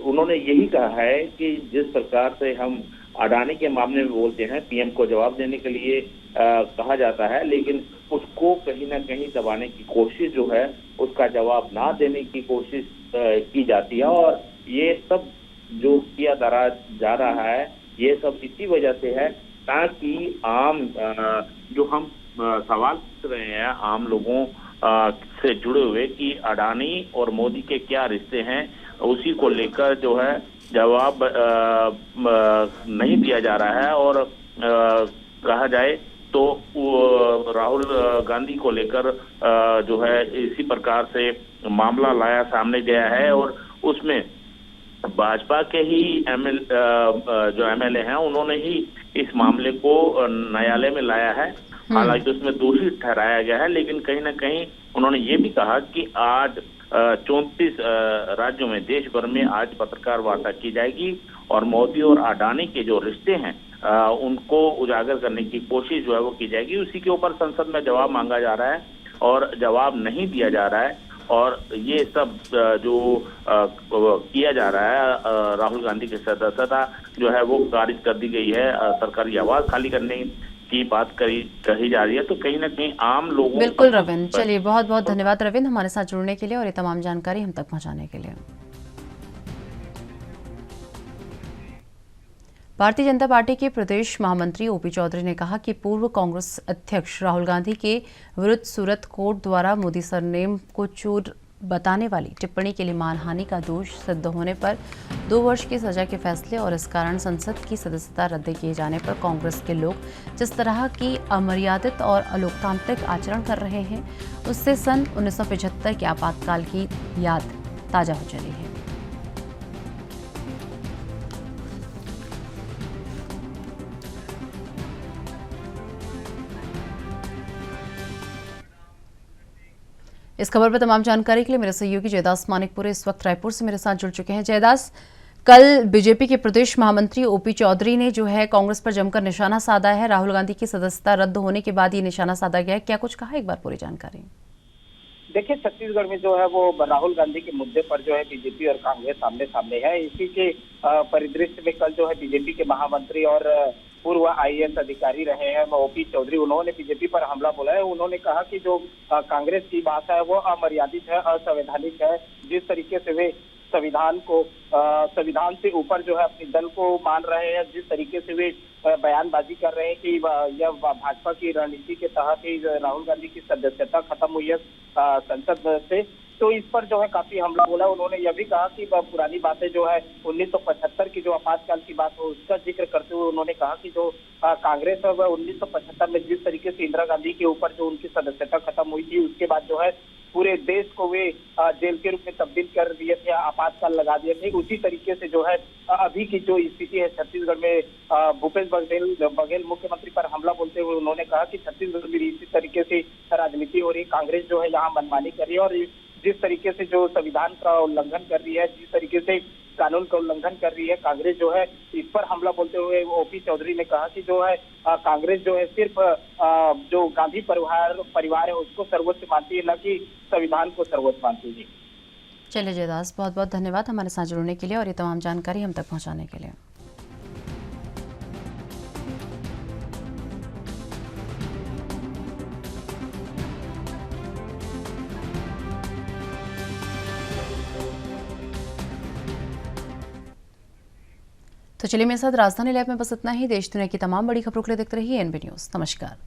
उन्होंने यही कहा है कि जिस प्रकार से हम अडानी के मामले में बोलते हैं, पीएम को जवाब देने के लिए कहा जाता है, लेकिन उसको कहीं ना कहीं दबाने की कोशिश जो है, उसका जवाब ना देने की कोशिश की जाती है। और ये सब जो किया जा रहा है, ये सब इसी वजह से है ताकि आम जो हम सवाल पूछ रहे हैं आम लोगों से जुड़े हुए कि अडानी और मोदी के क्या रिश्ते हैं, उसी को लेकर जो है जवाब नहीं दिया जा रहा है। और कहा जाए तो राहुल गांधी को लेकर जो है इसी प्रकार से मामला लाया सामने गया है और उसमें भाजपा के ही जो एमएलए हैं उन्होंने ही इस मामले को न्यायालय में लाया है। हालांकि उसमें दोषी ठहराया गया है, लेकिन कहीं ना कहीं उन्होंने ये भी कहा कि आज 34 राज्यों में, देश भर में आज पत्रकार वार्ता की जाएगी और मोदी और अडानी के जो रिश्ते हैं उनको उजागर करने की कोशिश जो है वो की जाएगी। उसी के ऊपर संसद में जवाब मांगा जा रहा है और जवाब नहीं दिया जा रहा है और ये सब जो किया जा रहा है, राहुल गांधी की सदस्यता जो है वो खारिज कर दी गई है, सरकारी आवास खाली करने की बात कही जा रही है, तो कहीं ना कहीं आम लोगों। बिल्कुल रविंद्र, चलिए बहुत बहुत धन्यवाद रविंद्र हमारे साथ जुड़ने के लिए और ये तमाम जानकारी हम तक पहुंचाने के लिए। भारतीय जनता पार्टी के प्रदेश महामंत्री ओपी चौधरी ने कहा कि पूर्व कांग्रेस अध्यक्ष राहुल गांधी के विरुद्ध सूरत कोर्ट द्वारा मोदी सरनेम को चोर बताने वाली टिप्पणी के लिए मानहानि का दोष सिद्ध होने पर 2 वर्ष की सजा के फैसले और इस कारण संसद की सदस्यता रद्द किए जाने पर कांग्रेस के लोग जिस तरह की अमर्यादित और अलोकतांत्रिक आचरण कर रहे हैं, उससे सन 1975 के आपातकाल की याद ताजा हो चली है। इस खबर पर तमाम जानकारी के लिए मेरे सहयोगी जयदास मानिकपुरे इस वक्त रायपुर से मेरे साथ जुड़ चुके हैं। जयदास, कल बीजेपी के प्रदेश महामंत्री ओपी चौधरी ने जो है कांग्रेस पर जमकर निशाना साधा है। राहुल गांधी की सदस्यता रद्द होने के बाद ये निशाना साधा गया है, क्या कुछ कहा, एक बार पूरी जानकारी। देखिए, छत्तीसगढ़ में जो है वो राहुल गांधी के मुद्दे पर जो है बीजेपी और कांग्रेस आमने सामने है। इसी के परिदृश्य में कल जो है बीजेपी के महामंत्री और पूर्व आईएएस अधिकारी रहे हैं ओपी चौधरी, उन्होंने बीजेपी पर हमला बोला है। उन्होंने कहा कि जो कांग्रेस की बात है वो अमर्यादित है, असंवैधानिक है। जिस तरीके से वे संविधान से ऊपर जो है अपने दल को मान रहे हैं, जिस तरीके से वे बयानबाजी कर रहे हैं कि यह भाजपा की रणनीति के तहत ही राहुल गांधी की सदस्यता खत्म हुई है संसद से, तो इस पर जो है काफी हमला बोला। उन्होंने यह भी कहा कि पुरानी बातें जो है 1975 की जो आपातकाल की बात हो उसका जिक्र करते हुए उन्होंने कहा कि जो कांग्रेस है वह 1975 में जिस तरीके से इंदिरा गांधी के ऊपर जो उनकी सदस्यता खत्म हुई थी, उसके बाद जो है पूरे देश को वे जेल के रूप में तब्दील कर दिए थे, आपातकाल लगा दिए थे। उसी तरीके से जो है अभी की जो स्थिति है छत्तीसगढ़ में, भूपेश बघेल मुख्यमंत्री पर हमला बोलते हुए उन्होंने कहा कि छत्तीसगढ़ में इसी तरीके से राजनीति हो रही, कांग्रेस जो है यहाँ मनमानी कर रही है और जिस तरीके से जो संविधान का उल्लंघन कर रही है, जिस तरीके से कानून का उल्लंघन कर रही है कांग्रेस जो है, इस पर हमला बोलते हुए ओपी चौधरी ने कहा कि जो है कांग्रेस जो है सिर्फ जो गांधी परिवार है उसको सर्वोच्च मानती है, न कि संविधान को सर्वोच्च मानती है। चलिए जयदास, बहुत बहुत धन्यवाद हमारे साथ जुड़ने के लिए और ये तमाम जानकारी हम तक पहुंचाने के लिए। तो चलिए मेरे साथ राजधानी लाइव में बस इतना ही। देश दुनिया की तमाम बड़ी खबरों के लिए देखते रहिए एनबी न्यूज़। नमस्कार।